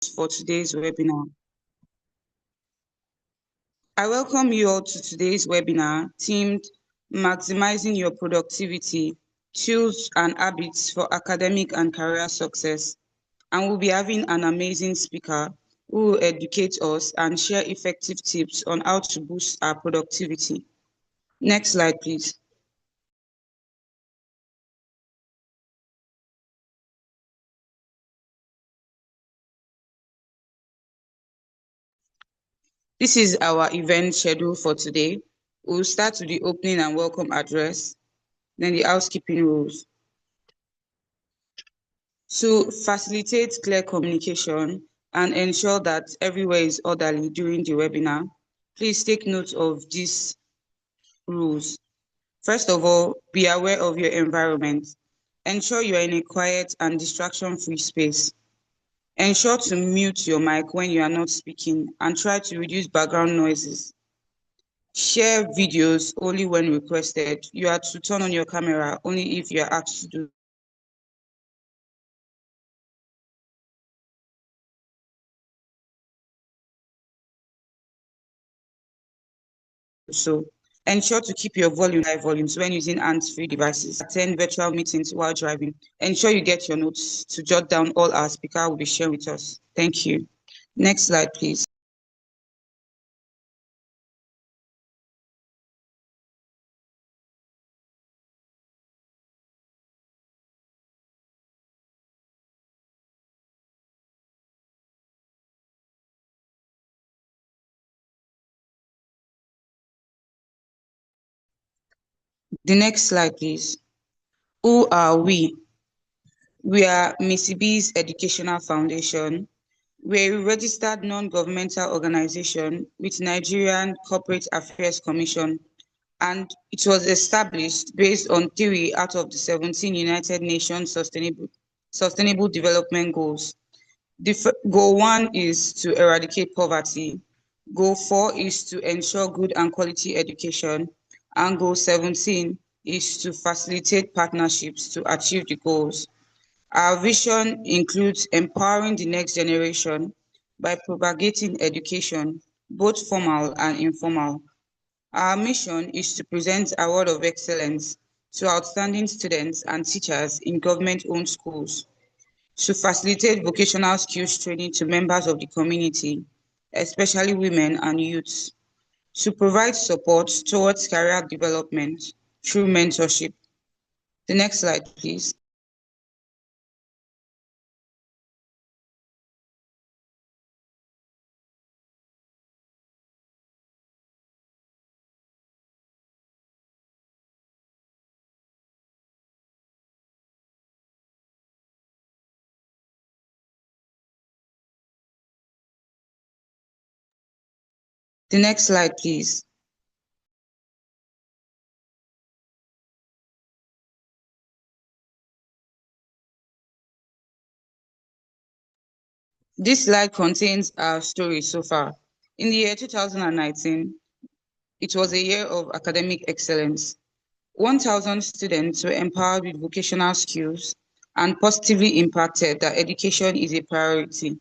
for today's webinar. I welcome you all to today's webinar themed Maximizing Your Productivity, Tools and Habits for Academic and Career Success. And we'll be having an amazing speaker who will educate us and share effective tips on how to boost our productivity. Next slide, please. This is our event schedule for today. We'll start with the opening and welcome address, then the housekeeping rules. To facilitate clear communication and ensure that everywhere is orderly during the webinar, please take note of these rules. First of all, be aware of your environment. Ensure you are in a quiet and distraction-free space. Ensure to mute your mic when you are not speaking and try to reduce background noises. Share videos only when requested. You are to turn on your camera only if you are asked to do so. Ensure to keep your high volumes when using hands-free devices. Attend virtual meetings while driving. Ensure you get your notes to jot down all our speaker will be sharing with us. Thank you. Next slide, please. The next slide, please. Who are we? We are Missy B's Educational Foundation. We're a registered non-governmental organization with Nigerian Corporate Affairs Commission, and it was established based on 3 out of the 17 United Nations Sustainable Development Goals. Goal 1 is to eradicate poverty. Goal 4 is to ensure good and quality education. And Goal 17 is to facilitate partnerships to achieve the goals. Our vision includes empowering the next generation by propagating education, both formal and informal. Our mission is to present a award of excellence to outstanding students and teachers in government-owned schools, to facilitate vocational skills training to members of the community, especially women and youths, to provide support towards career development through mentorship. The next slide, please. The next slide, please. This slide contains our story so far. In the year 2019, it was a year of academic excellence. 1,000 students were empowered with vocational skills and positively impacted that education is a priority.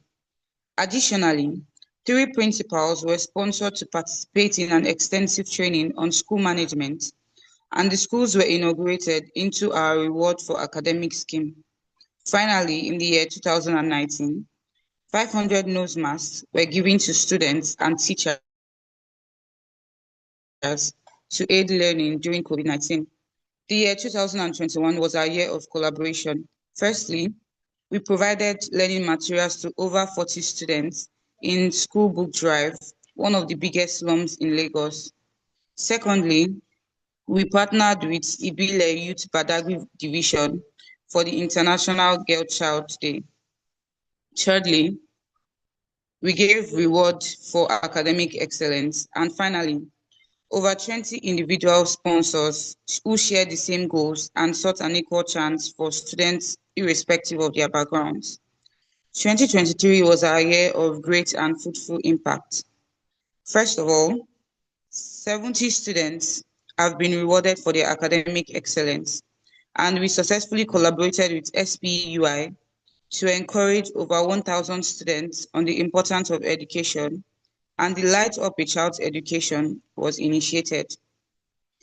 Additionally, 3 principals were sponsored to participate in an extensive training on school management, and the schools were inaugurated into our Reward for Academic scheme. Finally, in the year 2019, 500 nose masks were given to students and teachers to aid learning during COVID-19. The year 2021 was our year of collaboration. Firstly, we provided learning materials to over 40 students in School Book Drive, one of the biggest slums in Lagos. Secondly, we partnered with Ibile Youth Badagry Division for the International Girl Child Day. Thirdly, we gave reward for academic excellence. And finally, over 20 individual sponsors who share the same goals and sought an equal chance for students irrespective of their backgrounds. 2023 was our year of great and fruitful impact. First of all, 70 students have been rewarded for their academic excellence, and we successfully collaborated with SPUI to encourage over 1,000 students on the importance of education, and the Light Up a Child's Education was initiated.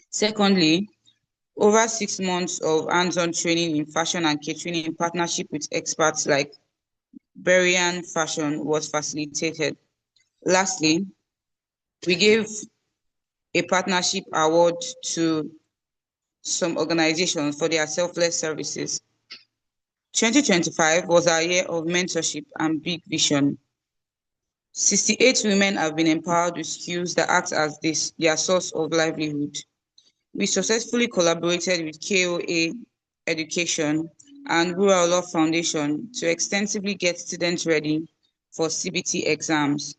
Secondly, over 6 months of hands-on training in fashion and catering in partnership with experts like Berian Fashion was facilitated. Lastly, we gave a partnership award to some organizations for their selfless services. 2025 was our year of mentorship and big vision. 68 women have been empowered with skills that act as their source of livelihood. We successfully collaborated with KOA Education and Rural Law Foundation to extensively get students ready for CBT exams.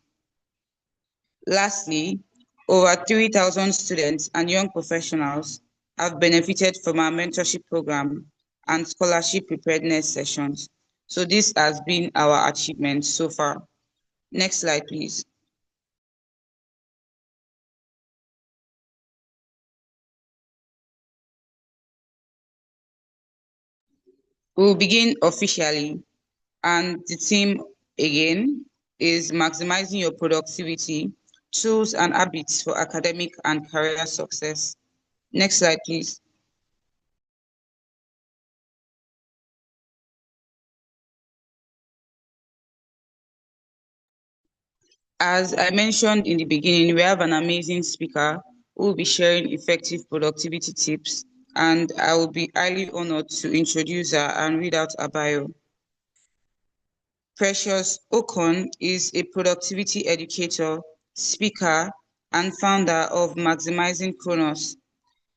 Lastly, over 3,000 students and young professionals have benefited from our mentorship program and scholarship preparedness sessions. So this has been our achievement so far. Next slide, please. We will begin officially, and the theme again is maximizing your productivity, tools and habits for academic and career success. Next slide, please. As I mentioned in the beginning, we have an amazing speaker who will be sharing effective productivity tips, and I will be highly honored to introduce her and read out her bio. Precious Okon is a productivity educator, speaker, and founder of Maximizing Chronos,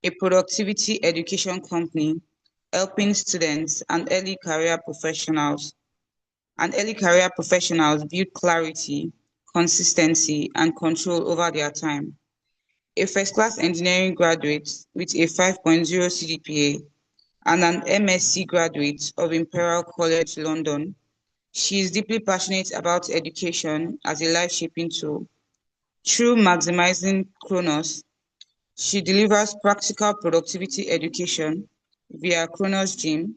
a productivity education company helping students and early career professionals build clarity, consistency, and control over their time. A first-class engineering graduate with a 5.0 CGPA and an MSc graduate of Imperial College London, she is deeply passionate about education as a life-shaping tool. Through Maximizing Chronos, she delivers practical productivity education via Chronos Gym,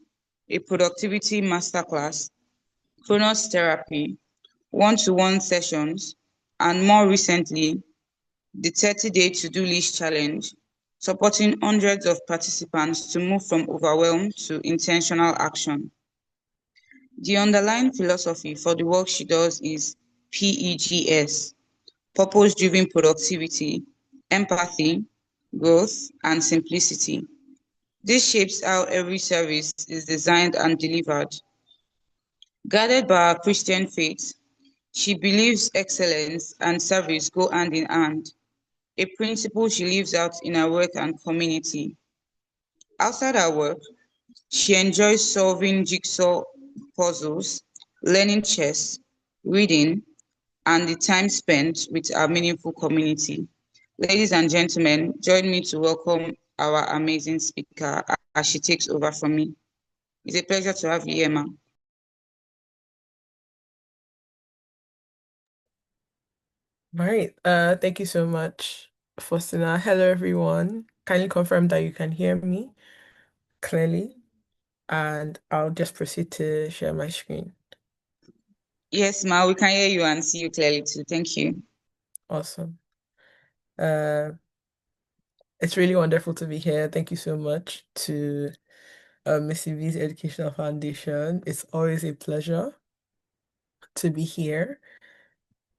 a productivity masterclass, Chronos Therapy, one-to-one sessions, and more recently, the 30-day to-do list challenge, supporting hundreds of participants to move from overwhelm to intentional action. The underlying philosophy for the work she does is PEGS, purpose-driven productivity, empathy, growth, and simplicity. This shapes how every service is designed and delivered. Guided by her Christian faith, she believes excellence and service go hand in hand, a principle she lives out in her work and community. Outside her work, she enjoys solving jigsaw puzzles, learning chess, reading, and the time spent with our meaningful community. Ladies and gentlemen, join me to welcome our amazing speaker as she takes over from me. It's a pleasure to have you, Emma. Right. Thank you so much, Faustina. Hello, everyone. Kindly confirm that you can hear me clearly, and I'll just proceed to share my screen. Yes, Ma, we can hear you and see you clearly too. Thank you. Awesome. Uh, it's really wonderful to be here. Thank you so much to Missy V's Educational Foundation. It's always a pleasure to be here.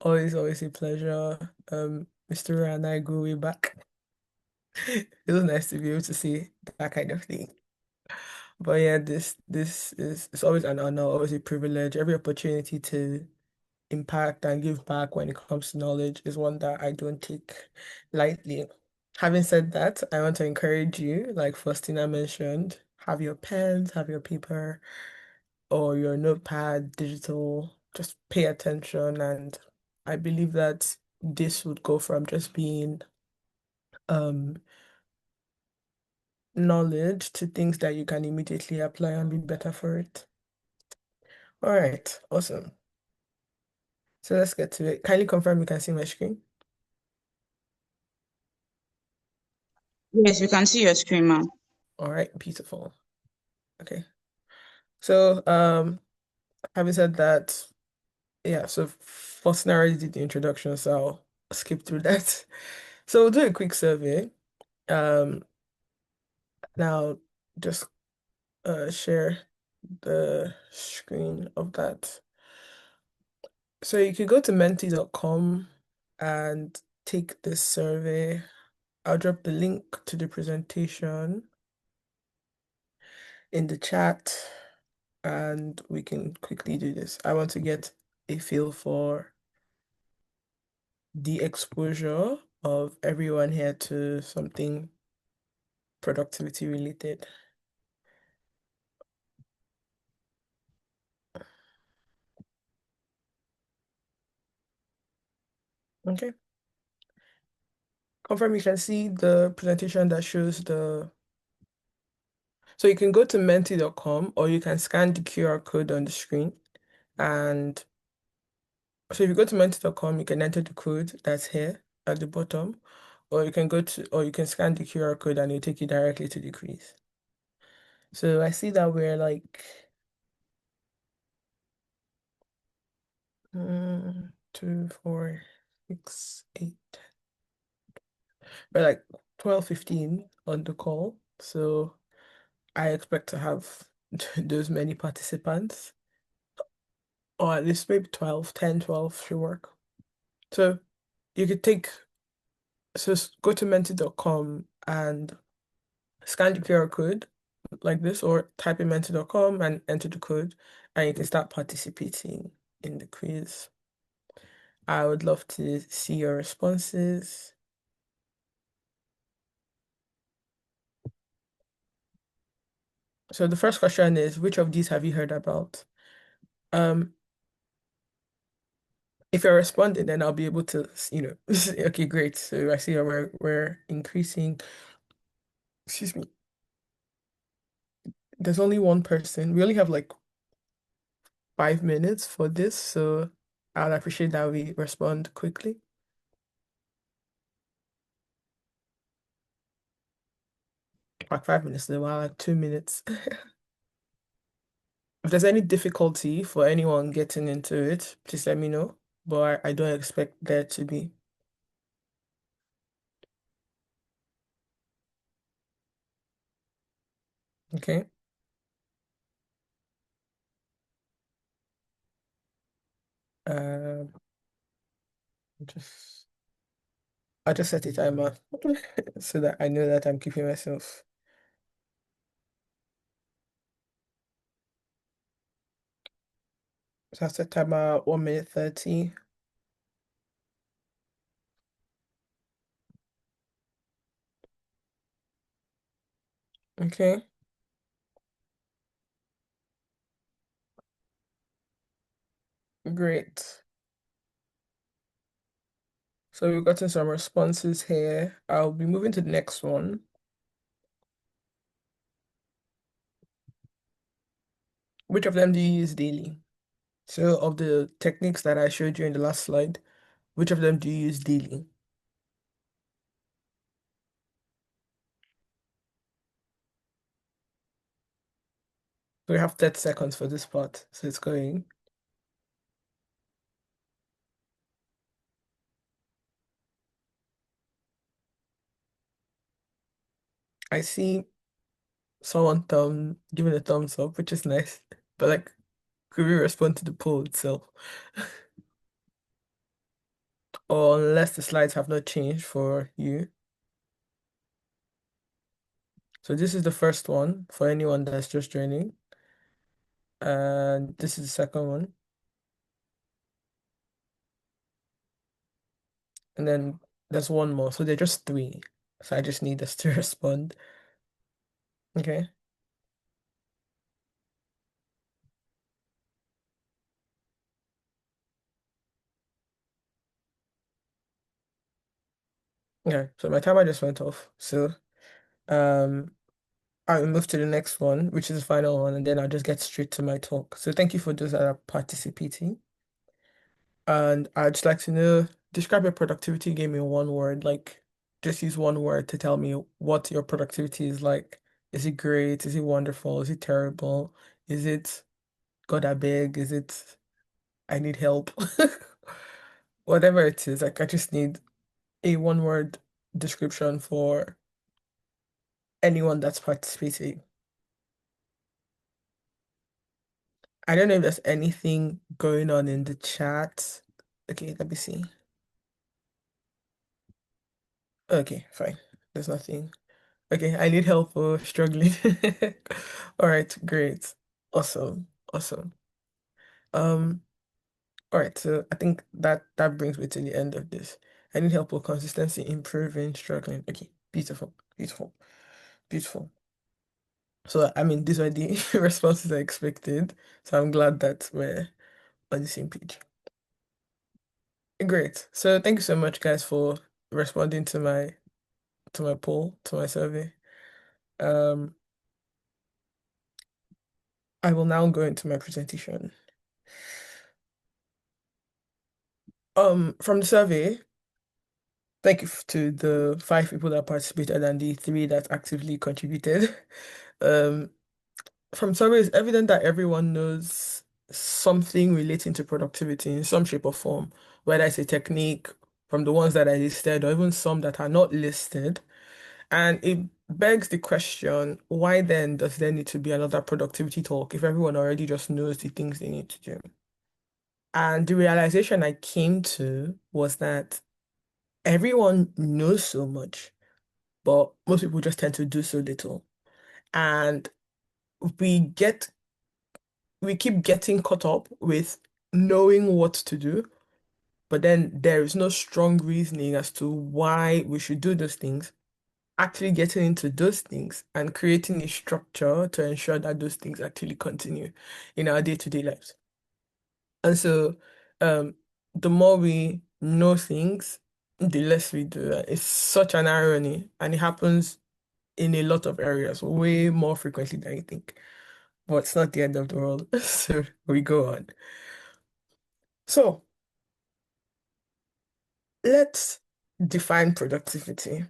Always a pleasure. Mr. and I go way back. It was nice to be able to see that kind of thing. But yeah, this is it's always an honor, always a privilege. Every opportunity to impact and give back when it comes to knowledge is one that I don't take lightly. Having said that, I want to encourage you, like Faustina mentioned, have your pens, have your paper or your notepad, digital, just pay attention. And I believe that this would go from just being um knowledge to things that you can immediately apply and be better for it. All right, awesome. So let's get to it. Kindly confirm you can see my screen. Yes, we can see your screen, Ma. All right, beautiful. Okay. So Having said that, yeah, so Faustina already did the introduction, so I'll skip through that. So we'll do a quick survey. Um, now just share the screen of that. So you can go to menti.com and take this survey. I'll drop the link to the presentation in the chat and we can quickly do this. I want to get a feel for the exposure of everyone here to something productivity related. Okay. Confirm you can see the presentation that shows the. So you can go to menti.com or you can scan the QR code on the screen. And so if you go to menti.com, you can enter the code that's here at the bottom, or you can or you can scan the QR code and it'll take you directly to the quiz. So I see that we're like 2, 4, 6, 8. We're like 12, 15 on the call. So I expect to have those many participants, or at least maybe 12, 10, 12 should work. So you could go to menti.com and scan the QR code like this, or type in menti.com and enter the code, and you can start participating in the quiz. I would love to see your responses. So the first question is, which of these have you heard about? Um, if you're responding, then I'll be able to, okay, great. So I see we're increasing. Excuse me. There's only one person. We only have like 5 minutes for this, so I'd appreciate that we respond quickly. Like 5 minutes is a while, like 2 minutes. If there's any difficulty for anyone getting into it, please let me know. But I don't expect there to be. Okay. Um, just I'll just set a timer so that I know that I'm keeping myself. So I set timer 1 minute 30. Okay, great. So we've gotten some responses here. I'll be moving to the next one. Which of them do you use daily? So of the techniques that I showed you in the last slide, which of them do you use daily? So we have 30 seconds for this part. So it's going. I see someone giving a thumbs up, which is nice. But like, could we respond to the poll itself? Or unless the slides have not changed for you. So this is the first one for anyone that's just joining. And this is the second one. And then there's one more. So they're just three. So I just need us to respond. Okay. Okay. So my timer just went off. So um I'll move to the next one, which is the final one, and then I'll just get straight to my talk. So thank you for those that are participating. And I'd just like to know, describe your productivity game in one word. Like, just use one word to tell me what your productivity is like. Is it great? Is it wonderful? Is it terrible? Is it God, I beg? Is it I need help? Whatever it is, like I just need a one word description for anyone that's participating. I don't know if there's anything going on in the chat. Okay, let me see. Okay, fine. There's nothing. Okay, I need help for struggling. All right, great. Awesome. Awesome. Um, all right, so I think that brings me to the end of this. I need help with consistency, improving, struggling. Okay, beautiful, beautiful, beautiful. So I mean, these are the responses I expected. So I'm glad that we're on the same page. Great. So thank you so much, guys, for responding to my poll, to my survey. Um, I will now go into my presentation. From the survey, thank you to the 5 people that participated and the 3 that actively contributed. Um, from survey, it's evident that everyone knows something relating to productivity in some shape or form, whether it's a technique from the ones that I listed or even some that are not listed. And it begs the question, why then does there need to be another productivity talk if everyone already just knows the things they need to do? And the realization I came to was that everyone knows so much, but most people just tend to do so little. And we get we keep getting caught up with knowing what to do, but then there is no strong reasoning as to why we should do those things, actually getting into those things and creating a structure to ensure that those things actually continue in our day-to-day lives. And so, um, the more we know things, the less we do. It's such an irony, and it happens in a lot of areas, way more frequently than you think. But it's not the end of the world. So we go on. So let's define productivity.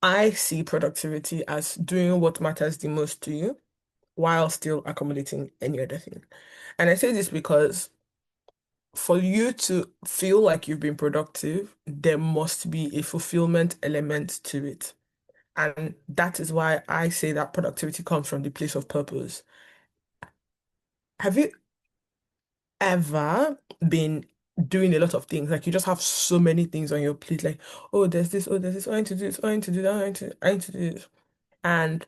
I see productivity as doing what matters the most to you while still accommodating any other thing. And I say this because for you to feel like you've been productive, there must be a fulfillment element to it. And that is why I say that productivity comes from the place of purpose. Have you ever been doing a lot of things? Like you just have so many things on your plate, like, oh, there's this, I need to do this, I need to do that, I need to do this. And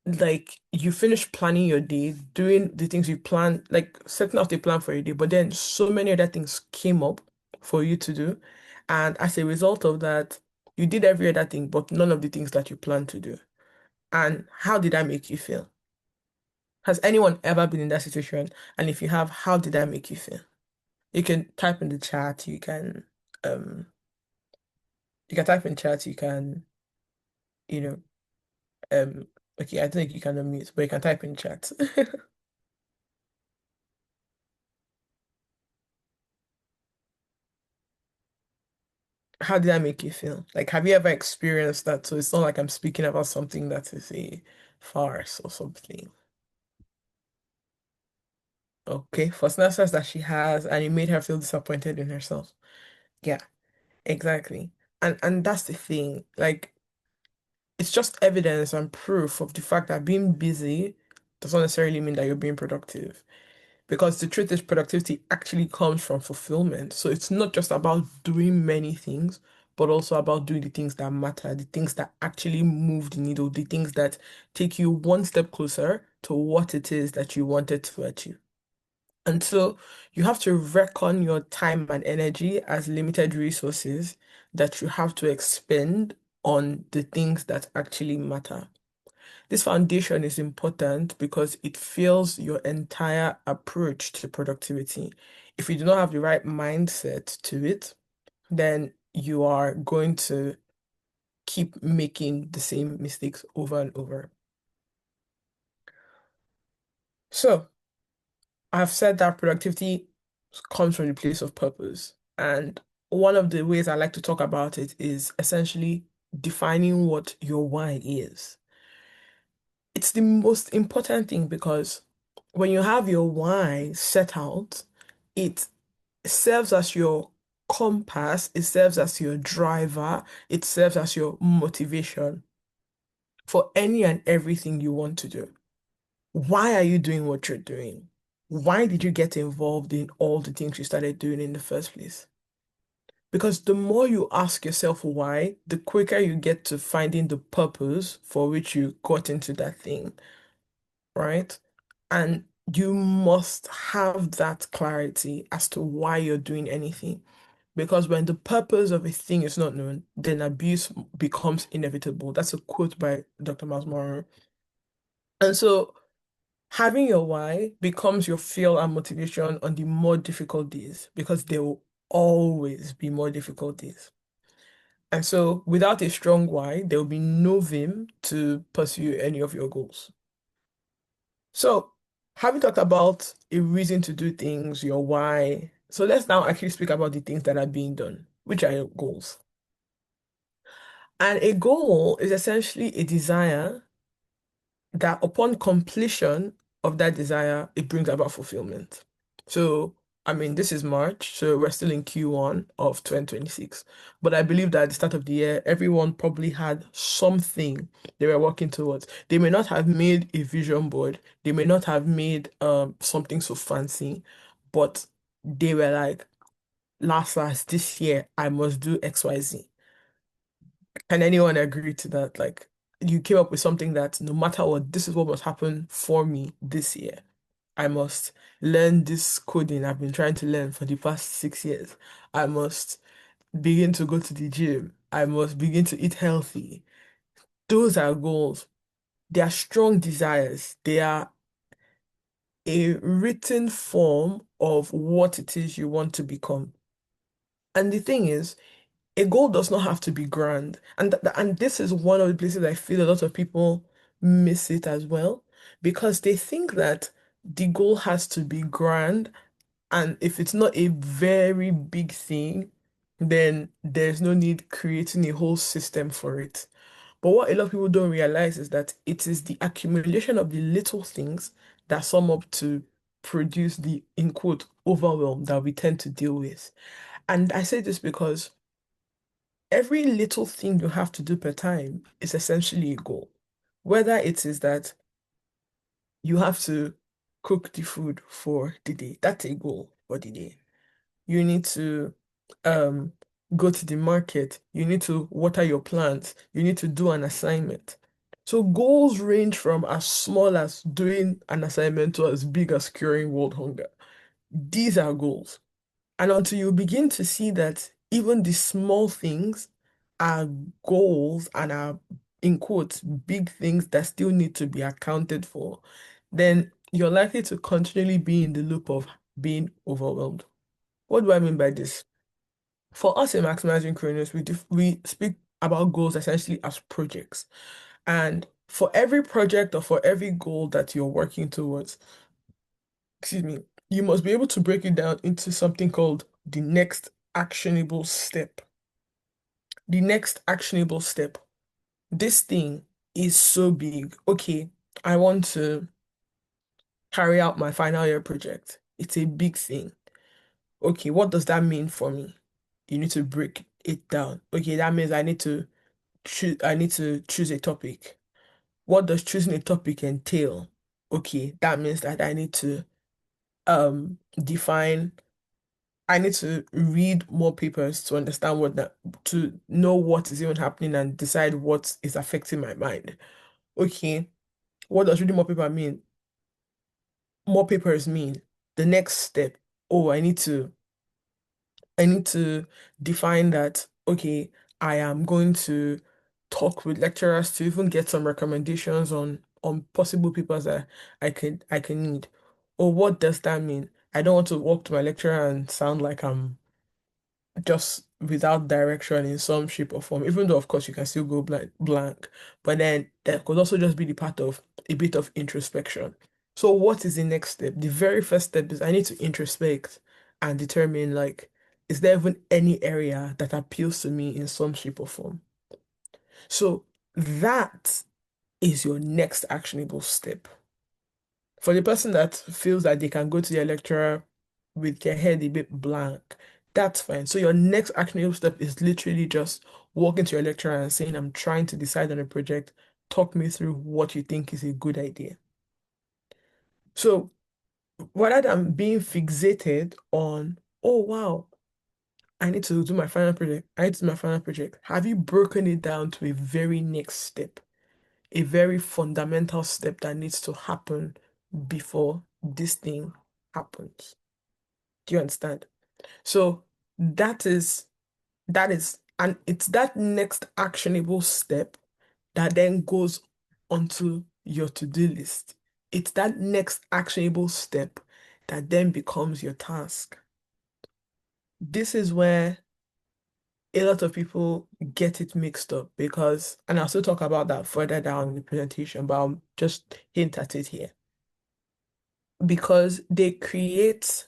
like you finish planning your day, doing the things you plan, like setting out a plan for your day, but then so many other things came up for you to do. And as a result of that, you did every other thing, but none of the things that you planned to do. And how did that make you feel? Has anyone ever been in that situation? And if you have, how did that make you feel? You can type in the chat, um you can type in chat, you know, okay, I don't think you can unmute, but you can type in chat. How did that make you feel? Like, have you ever experienced that? So it's not like I'm speaking about something that is a farce or something. Okay, Fosna says that she has, and it made her feel disappointed in herself. Yeah, exactly. And that's the thing. Like, it's just evidence and proof of the fact that being busy doesn't necessarily mean that you're being productive. Because the truth is, productivity actually comes from fulfillment. So it's not just about doing many things, but also about doing the things that matter, the things that actually move the needle, the things that take you one step closer to what it is that you wanted to achieve. And so you have to reckon your time and energy as limited resources that you have to expend on the things that actually matter. This foundation is important because it fuels your entire approach to productivity. If you do not have the right mindset to it, then you are going to keep making the same mistakes over and over. So, I've said that productivity comes from the place of purpose. And one of the ways I like to talk about it is essentially defining what your why is. It's the most important thing because when you have your why set out, it serves as your compass, it serves as your driver, it serves as your motivation for any and everything you want to do. Why are you doing what you're doing? Why did you get involved in all the things you started doing in the first place? Because the more you ask yourself why, the quicker you get to finding the purpose for which you got into that thing, right? And you must have that clarity as to why you're doing anything. Because when the purpose of a thing is not known, then abuse becomes inevitable. That's a quote by Dr. Miles Monroe. And so having your why becomes your fuel and motivation on the more difficult days because there will always be more difficult days. And so without a strong why, there will be no vim to pursue any of your goals. So having talked about a reason to do things, your why, so let's now actually speak about the things that are being done, which are your goals. And a goal is essentially a desire that upon completion of that desire, it brings about fulfillment. So, I mean, this is March, so we're still in Q1 of 2026. But I believe that at the start of the year, everyone probably had something they were working towards. They may not have made a vision board, they may not have made something so fancy, but they were like, last this year, I must do XYZ. Can anyone agree to that? Like, you came up with something that no matter what, this is what must happen for me this year. I must learn this coding I've been trying to learn for the past 6 years. I must begin to go to the gym. I must begin to eat healthy. Those are goals. They are strong desires. They are a written form of what it is you want to become. And the thing is, a goal does not have to be grand. And this is one of the places I feel a lot of people miss it as well, because they think that the goal has to be grand, and if it's not a very big thing, then there's no need creating a whole system for it. But what a lot of people don't realize is that it is the accumulation of the little things that sum up to produce the, in quote, overwhelm that we tend to deal with. And I say this because every little thing you have to do per time is essentially a goal. Whether it is that you have to cook the food for the day, that's a goal for the day. You need to um go to the market, you need to water your plants, you need to do an assignment. So goals range from as small as doing an assignment to as big as curing world hunger. These are goals. And until you begin to see that even the small things are goals and are, in quotes, big things that still need to be accounted for, then you're likely to continually be in the loop of being overwhelmed. What do I mean by this? For us in Maximizing Chronos, we speak about goals essentially as projects. And for every project or for every goal that you're working towards, excuse me, you must be able to break it down into something called the next actionable step. The next actionable step. This thing is so big. Okay, I want to carry out my final year project. It's a big thing. Okay, what does that mean for me? You need to break it down. Okay, that means I need to choose a topic. What does choosing a topic entail? Okay, that means that I need to define I need to read more papers to understand to know what is even happening and decide what is affecting my mind. Okay, what does reading more paper mean? More papers mean the next step. Oh, I need to define that, okay, I am going to talk with lecturers to even get some recommendations on possible papers that I can need. Or what does that mean? I don't want to walk to my lecturer and sound like I'm just without direction in some shape or form, even though of course you can still go blank. But then that could also just be the part of a bit of introspection. So what is the next step? The very first step is I need to introspect and determine, like, is there even any area that appeals to me in some shape or form? So that is your next actionable step. For the person that feels that they can go to their lecturer with their head a bit blank, that's fine. So your next actionable step is literally just walking to your lecturer and saying, I'm trying to decide on a project. Talk me through what you think is a good idea. So rather than being fixated on, oh wow, I need to do my final project. I need to do my final project. Have you broken it down to a very next step, a very fundamental step that needs to happen before this thing happens? Do you understand? So that is and it's that next actionable step that then goes onto your to-do list. It's that next actionable step that then becomes your task. This is where a lot of people get it mixed up because, and I'll still talk about that further down in the presentation, but I'll just hint at it here. Because they create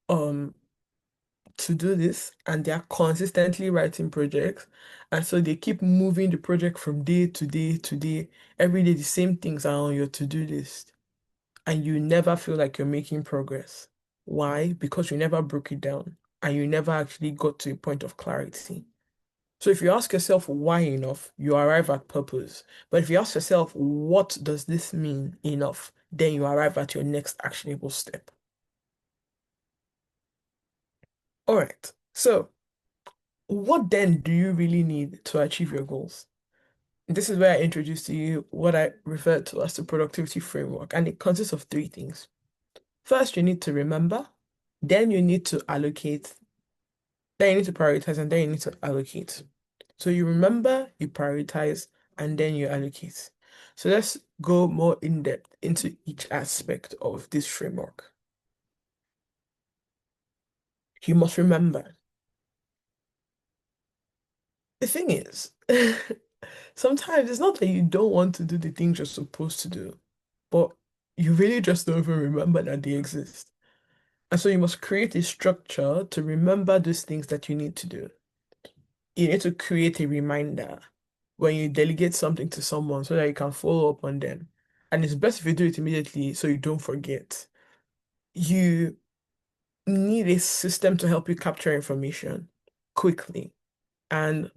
um to do this and they are consistently writing projects. And so they keep moving the project from day to day to day. Every day, the same things are on your to-do list. And you never feel like you're making progress. Why? Because you never broke it down and you never actually got to a point of clarity. So if you ask yourself why enough, you arrive at purpose. But if you ask yourself, what does this mean enough? Then you arrive at your next actionable step. All right. So what then do you really need to achieve your goals? This is where I introduce to you what I refer to as the productivity framework, and it consists of three things. First, you need to remember, then you need to allocate, then you need to prioritize, and then you need to allocate. So you remember, you prioritize, and then you allocate. So let's go more in depth into each aspect of this framework. You must remember. The thing is, sometimes it's not that you don't want to do the things you're supposed to do, but you really just don't even remember that they exist. And so you must create a structure to remember those things that you need to do. You need to create a reminder when you delegate something to someone so that you can follow up on them. And it's best if you do it immediately so you don't forget. You need a system to help you capture information quickly. And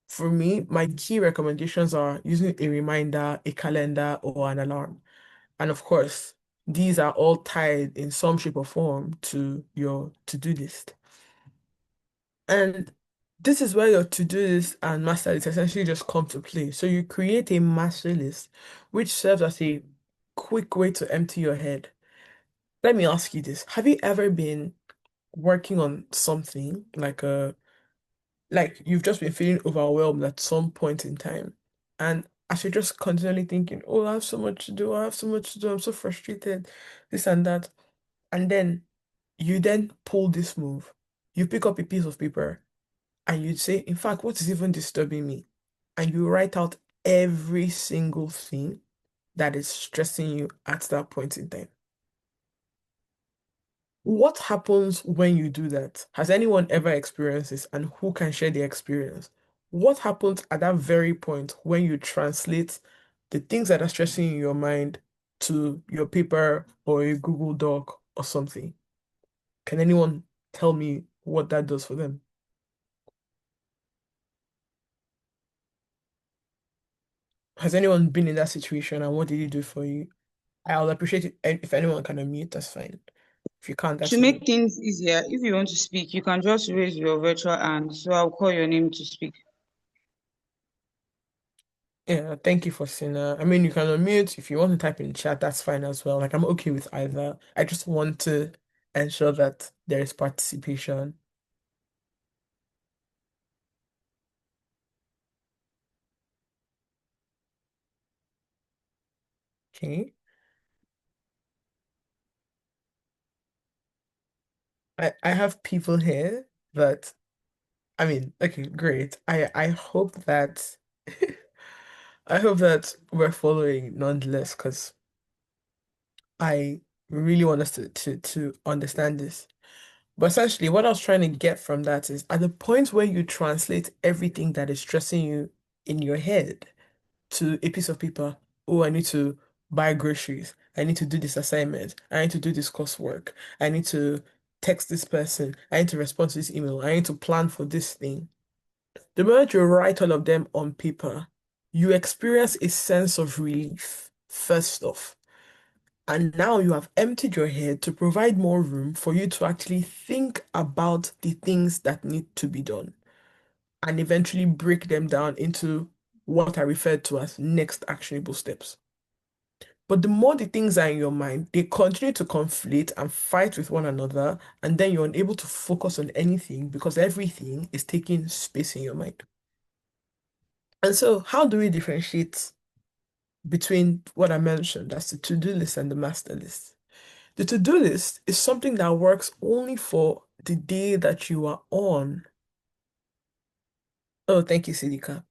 for me, my key recommendations are using a reminder, a calendar, or an alarm. And of course, these are all tied in some shape or form to your to-do list. And this is where your to-do list and master list essentially just come to play. So you create a master list, which serves as a quick way to empty your head. Let me ask you this. Have you ever been working on something like you've just been feeling overwhelmed at some point in time? And as you're just continually thinking, oh, I have so much to do, I have so much to do, I'm so frustrated, this and that. And then you then pull this move. You pick up a piece of paper and you'd say, in fact, what is even disturbing me? And you write out every single thing that is stressing you at that point in time. What happens when you do that? Has anyone ever experienced this, and who can share the experience? What happens at that very point when you translate the things that are stressing in your mind to your paper or a Google Doc or something? Can anyone tell me what that does for them? Has anyone been in that situation and what did it do for you? I'll appreciate it if anyone can unmute, that's fine. If you can't, To that's fine. make things easier, if you want to speak, you can just raise your virtual hand. So I'll call your name to speak. Yeah, thank you for Sina. I mean, you can unmute if you want to type in the chat, that's fine as well. Like, I'm okay with either. I just want to ensure that there is participation. Okay. I have people here that, I mean, okay, great. I hope that I hope that we're following nonetheless, because I really want us to understand this. But essentially, what I was trying to get from that is at the point where you translate everything that is stressing you in your head to a piece of paper, oh, I need to buy groceries. I need to do this assignment. I need to do this coursework. I need to text this person. I need to respond to this email. I need to plan for this thing. The moment you write all of them on paper, you experience a sense of relief, first off. And now you have emptied your head to provide more room for you to actually think about the things that need to be done and eventually break them down into what I refer to as next actionable steps. But the more the things are in your mind, they continue to conflict and fight with one another, and then you're unable to focus on anything because everything is taking space in your mind. And so, how do we differentiate between what I mentioned, that's the to-do list and the master list? The to-do list is something that works only for the day that you are on. Oh, thank you, Sidika.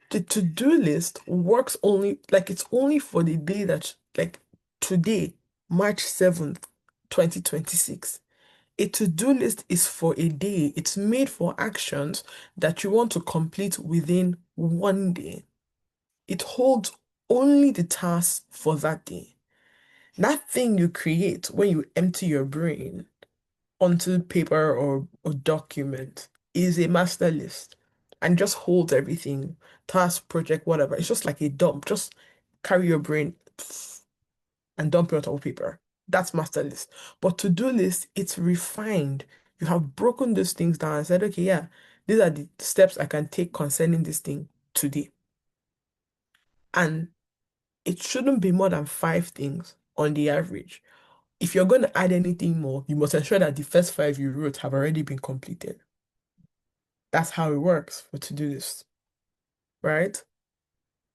The to-do list works only, like it's only for the day that, like today, March 7th, 2026. A to-do list is for a day. It's made for actions that you want to complete within one day. It holds only the tasks for that day. That thing you create when you empty your brain onto paper or document is a master list and just holds everything, task, project, whatever. It's just like a dump. Just carry your brain and dump it on top of paper. That's master list. But to-do list, it's refined. You have broken those things down and said, okay, yeah, these are the steps I can take concerning this thing today. And it shouldn't be more than five things on the average. If you're going to add anything more, you must ensure that the first five you wrote have already been completed. That's how it works for to-do list, right?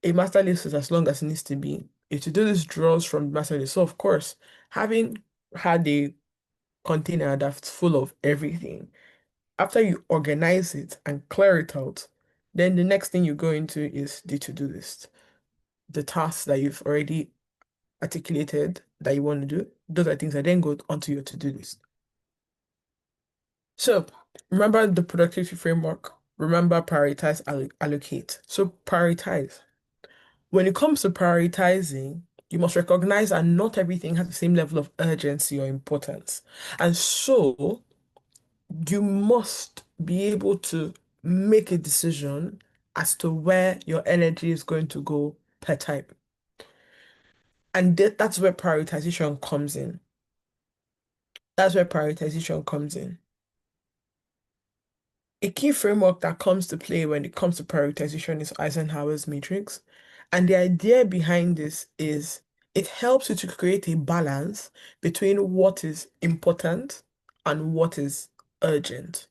A master list is as long as it needs to be. A to-do list draws from the master list. So of course, having had a container that's full of everything, after you organize it and clear it out, then the next thing you go into is the to-do list. The tasks that you've already articulated that you want to do, those are things that then go onto your to-do list. So remember the productivity framework. Remember prioritize, allocate. So prioritize. When it comes to prioritizing, you must recognize that not everything has the same level of urgency or importance. And so you must be able to make a decision as to where your energy is going to go per time. And that's where prioritization comes in. That's where prioritization comes in. A key framework that comes to play when it comes to prioritization is Eisenhower's matrix. And the idea behind this is it helps you to create a balance between what is important and what is urgent.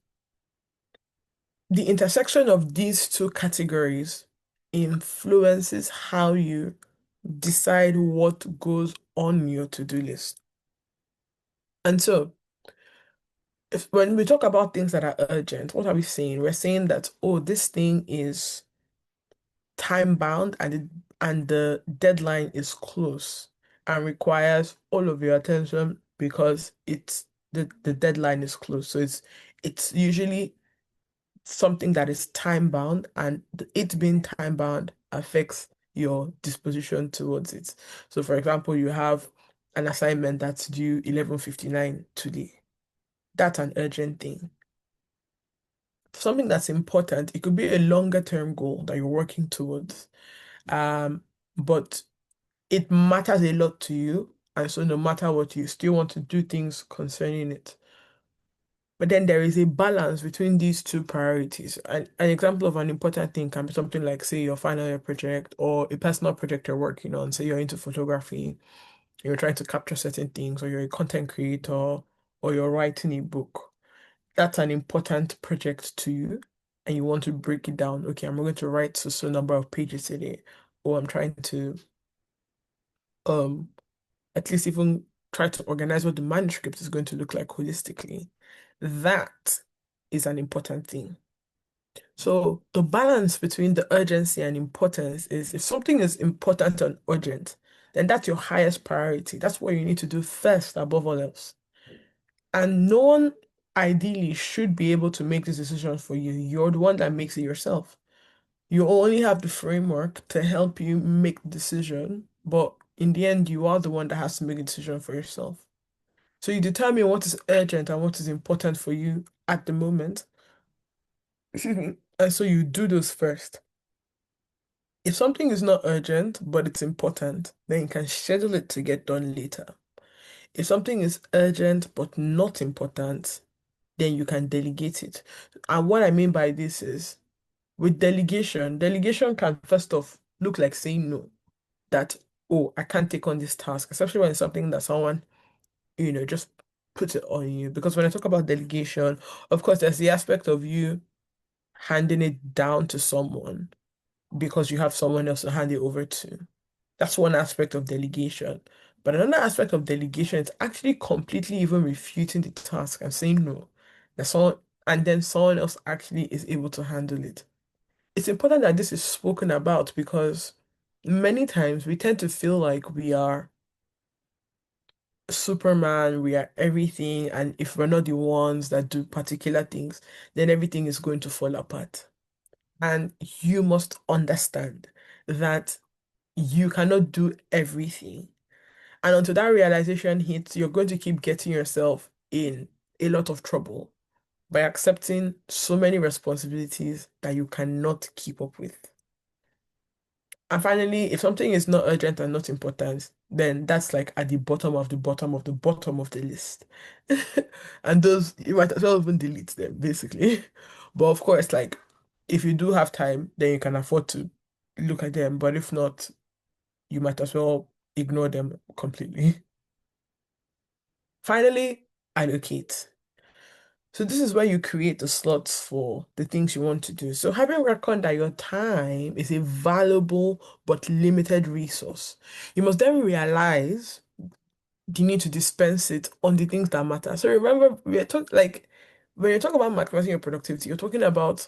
The intersection of these two categories influences how you decide what goes on your to-do list. And so, when we talk about things that are urgent, what are we saying? We're saying that, oh, this thing is time bound and the deadline is close and requires all of your attention because the deadline is close. So it's usually something that is time bound, and it being time bound affects your disposition towards it. So for example, you have an assignment that's due 11:59 today. That's an urgent thing. Something that's important, it could be a longer term goal that you're working towards. Um, but it matters a lot to you. And so no matter what, you still want to do things concerning it. But then there is a balance between these two priorities. An example of an important thing can be something like, say, your final year project or a personal project you're working on. Say you're into photography, you're trying to capture certain things, or you're a content creator, or you're writing a book. That's an important project to you, and you want to break it down. Okay, I'm going to write so number of pages today, or I'm trying to um at least even try to organize what the manuscript is going to look like holistically. That is an important thing. So the balance between the urgency and importance is if something is important and urgent, then that's your highest priority. That's what you need to do first above all else. And no one ideally should be able to make this decision for you. You're the one that makes it yourself. You only have the framework to help you make the decision, but in the end, you are the one that has to make a decision for yourself. So you determine what is urgent and what is important for you at the moment. Excuse me. And so you do those first. If something is not urgent, but it's important, then you can schedule it to get done later. If something is urgent but not important, then you can delegate it. And what I mean by this is with delegation, delegation can first off look like saying no, that, oh, I can't take on this task, especially when it's something that someone, just put it on you. Because when I talk about delegation, of course, there's the aspect of you handing it down to someone because you have someone else to hand it over to. That's one aspect of delegation. But another aspect of delegation is actually completely even refuting the task and saying no. That someone and then someone else actually is able to handle it. It's important that this is spoken about because many times we tend to feel like we are Superman, we are everything, and if we're not the ones that do particular things, then everything is going to fall apart. And you must understand that you cannot do everything. And until that realization hits, you're going to keep getting yourself in a lot of trouble by accepting so many responsibilities that you cannot keep up with. And finally, if something is not urgent and not important, then that's like at the bottom of the bottom of the bottom of the list. And those, you might as well even delete them, basically. But of course, like, if you do have time, then you can afford to look at them. But if not, you might as well ignore them completely. Finally, allocate. So this is where you create the slots for the things you want to do. So having reckoned that your time is a valuable but limited resource, you must then realize the need to dispense it on the things that matter. So remember, we are talking like when you talk about maximizing your productivity, you're talking about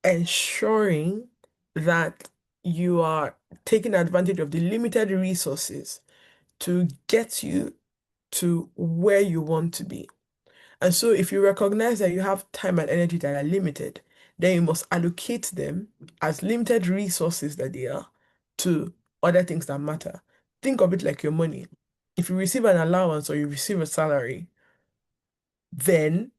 ensuring that you are taking advantage of the limited resources to get you to where you want to be. And so if you recognize that you have time and energy that are limited, then you must allocate them as limited resources that they are to other things that matter. Think of it like your money. If you receive an allowance or you receive a salary, then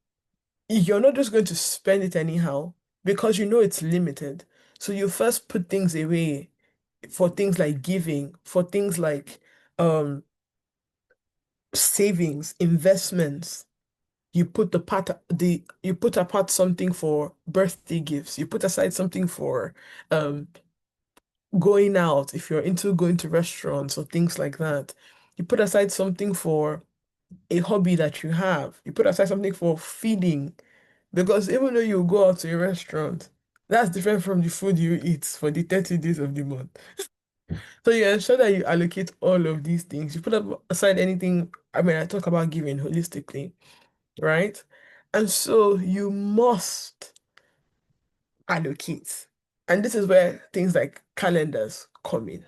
you're not just going to spend it anyhow because you know it's limited. So you first put things away for things like giving, for things like um savings, investments. You put apart something for birthday gifts. You put aside something for um going out if you're into going to restaurants or things like that. You put aside something for a hobby that you have. You put aside something for feeding because even though you go out to a restaurant, that's different from the food you eat for the 30 days of the month. So you ensure that you allocate all of these things. You put aside anything. I mean, I talk about giving holistically, right? And so you must allocate. And this is where things like calendars come in.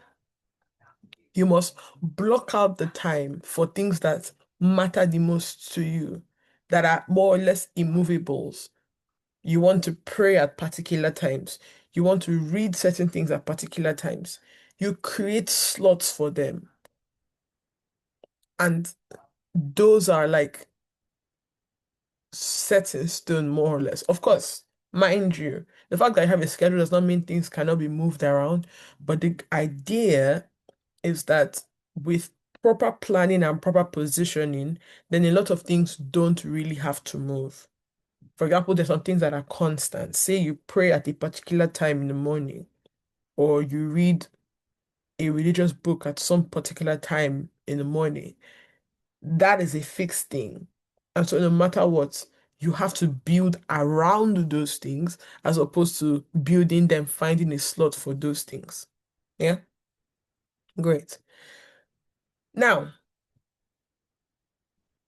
You must block out the time for things that matter the most to you, that are more or less immovables. You want to pray at particular times. You want to read certain things at particular times. You create slots for them. And those are like set in stone, more or less. Of course, mind you, the fact that I have a schedule does not mean things cannot be moved around, but the idea is that with proper planning and proper positioning, then a lot of things don't really have to move. For example, there's some things that are constant. Say you pray at a particular time in the morning, or you read a religious book at some particular time in the morning. That is a fixed thing. And so no matter what, you have to build around those things as opposed to building them, finding a slot for those things. Yeah, great. Now,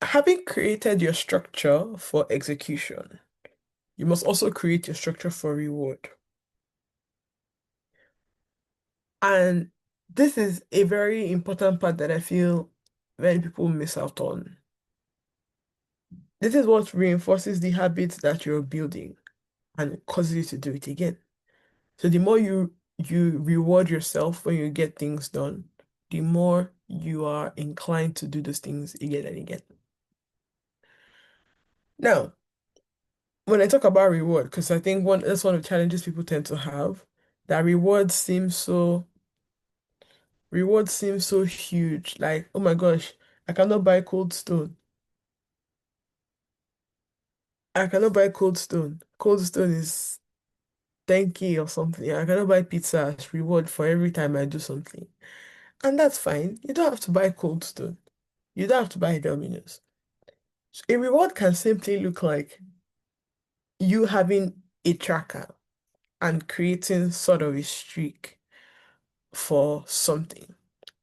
having created your structure for execution, you must also create your structure for reward. And this is a very important part that I feel many people miss out on. This is what reinforces the habits that you're building and causes you to do it again. So the more you reward yourself when you get things done, the more you are inclined to do those things again and again. Now, when I talk about reward, because I think that's one of the challenges people tend to have, that reward seems so huge. Like, oh my gosh, I cannot buy Cold Stone. I cannot buy Cold Stone. Cold Stone is 10K or something. I cannot buy pizza as reward for every time I do something. And that's fine. You don't have to buy Cold Stone. You don't have to buy Domino's. So a reward can simply look like you having a tracker and creating sort of a streak for something.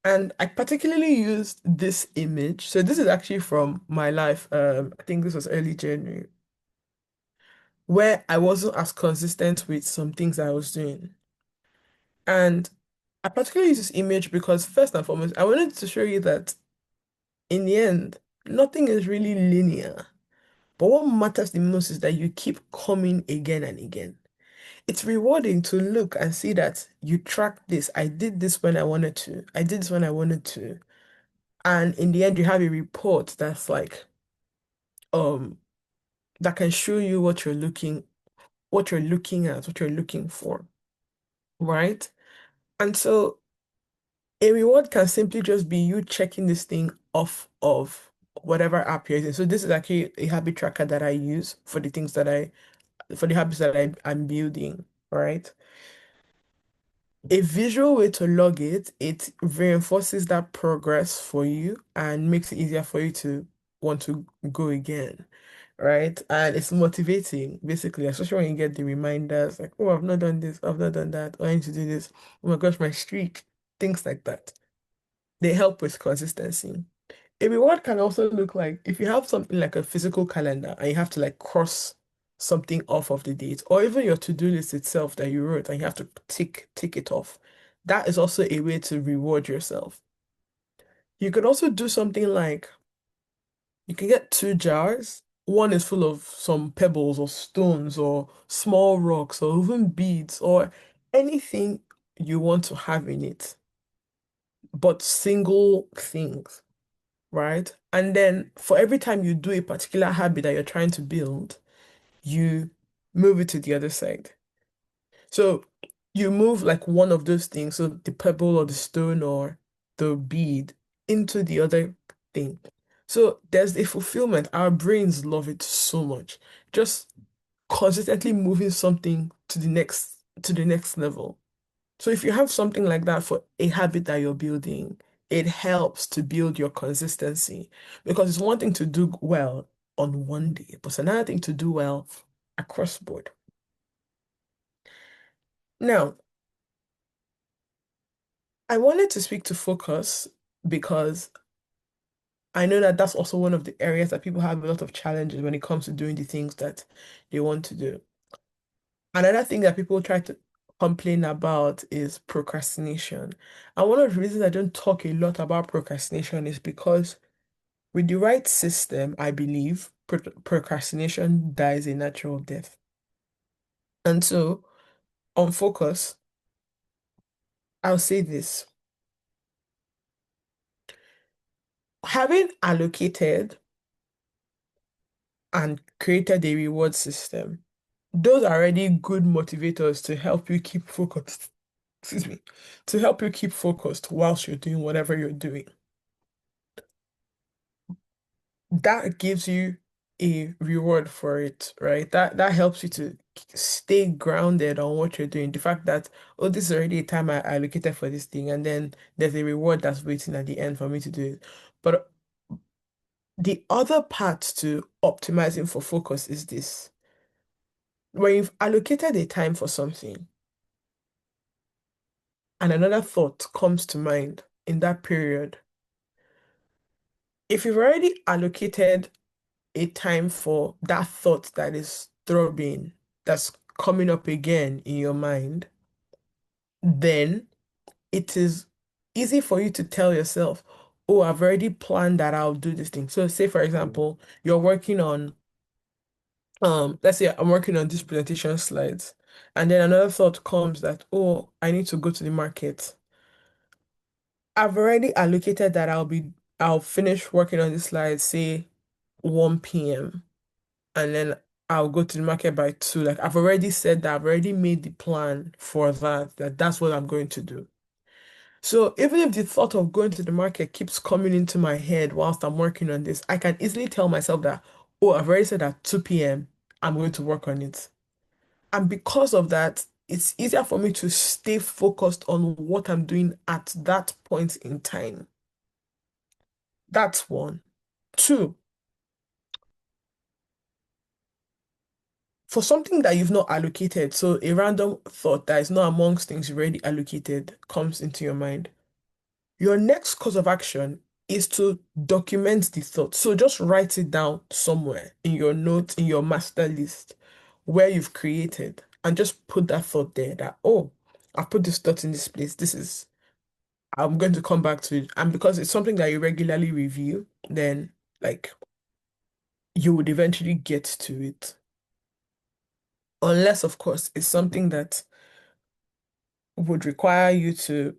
And I particularly used this image. So this is actually from my life. I think this was early January, where I wasn't as consistent with some things I was doing. And I particularly use this image because first and foremost, I wanted to show you that in the end, nothing is really linear. But what matters the most is that you keep coming again and again. It's rewarding to look and see that you track this. I did this when I wanted to. I did this when I wanted to. And in the end, you have a report that's like, um, that can show you what you're looking for, right? And so a reward can simply just be you checking this thing off of whatever app you're using. So this is actually a habit tracker that I use for the things that for the habits that I'm building, right? A visual way to log it, it reinforces that progress for you and makes it easier for you to want to go again, right? And it's motivating, basically, especially when you get the reminders like, oh, I've not done this, I've not done that, oh, I need to do this. Oh my gosh, my streak, things like that. They help with consistency. A reward can also look like if you have something like a physical calendar and you have to like cross something off of the date, or even your to-do list itself that you wrote and you have to tick it off. That is also a way to reward yourself. You could also do something like you can get two jars. One is full of some pebbles or stones or small rocks or even beads or anything you want to have in it, but single things, right? And then for every time you do a particular habit that you're trying to build, you move it to the other side. So you move like one of those things, so the pebble or the stone or the bead into the other thing. So there's a fulfillment. Our brains love it so much. Just consistently moving something to the next level. So if you have something like that for a habit that you're building, it helps to build your consistency because it's one thing to do well on one day, but it's another thing to do well across board. Now, I wanted to speak to focus because I know that that's also one of the areas that people have a lot of challenges when it comes to doing the things that they want to do. Another thing that people try to complain about is procrastination. And one of the reasons I don't talk a lot about procrastination is because with the right system, I believe procrastination dies a natural death. And so, on focus, I'll say this. Having allocated and created a reward system, those are already good motivators to help you keep focused. Excuse me, to help you keep focused whilst you're doing whatever you're doing. That gives you a reward for it, right? That helps you to stay grounded on what you're doing. The fact that, oh, this is already a time I allocated for this thing, and then there's a reward that's waiting at the end for me to do it. But the other part to optimizing for focus is this. When you've allocated a time for something and another thought comes to mind in that period, if you've already allocated a time for that thought that is throbbing, that's coming up again in your mind, then it is easy for you to tell yourself, oh, I've already planned that I'll do this thing. So say, for example, you're working on, let's say I'm working on this presentation slides, and then another thought comes that, oh, I need to go to the market. I've already allocated that I'll finish working on the slides, say 1 p.m. and then I'll go to the market by 2. Like I've already said that I've already made the plan for that, that that's what I'm going to do. So even if the thought of going to the market keeps coming into my head whilst I'm working on this, I can easily tell myself that, oh, I've already said at 2 p.m. I'm going to work on it. And because of that, it's easier for me to stay focused on what I'm doing at that point in time. That's one. Two, for something that you've not allocated, so a random thought that is not amongst things you already allocated comes into your mind. Your next course of action is to document the thought. So just write it down somewhere in your notes, in your master list, where you've created, and just put that thought there that, oh, I've put this thought in this place. I'm going to come back to it. And because it's something that you regularly review, then like you would eventually get to it. Unless, of course, it's something that would require you to,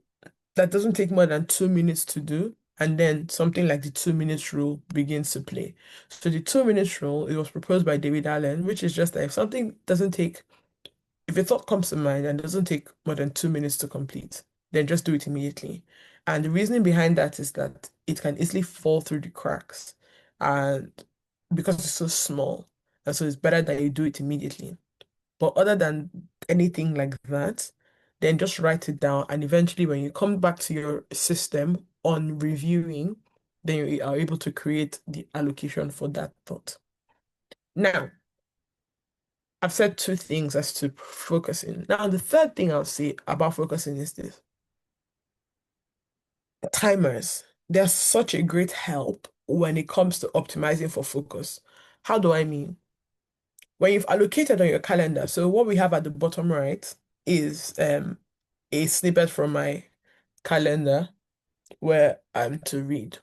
that doesn't take more than 2 minutes to do. And then something like the 2 minutes rule begins to play. So the 2 minutes rule, it was proposed by David Allen, which is just that if something doesn't take, if a thought comes to mind and doesn't take more than 2 minutes to complete, then just do it immediately. And the reasoning behind that is that it can easily fall through the cracks. And because it's so small. And so it's better that you do it immediately. But other than anything like that, then just write it down. And eventually, when you come back to your system on reviewing, then you are able to create the allocation for that thought. Now, I've said two things as to focusing. Now, the third thing I'll say about focusing is this. Timers. They're such a great help when it comes to optimizing for focus. How do I mean? When you've allocated on your calendar, so what we have at the bottom right is a snippet from my calendar where I'm to read.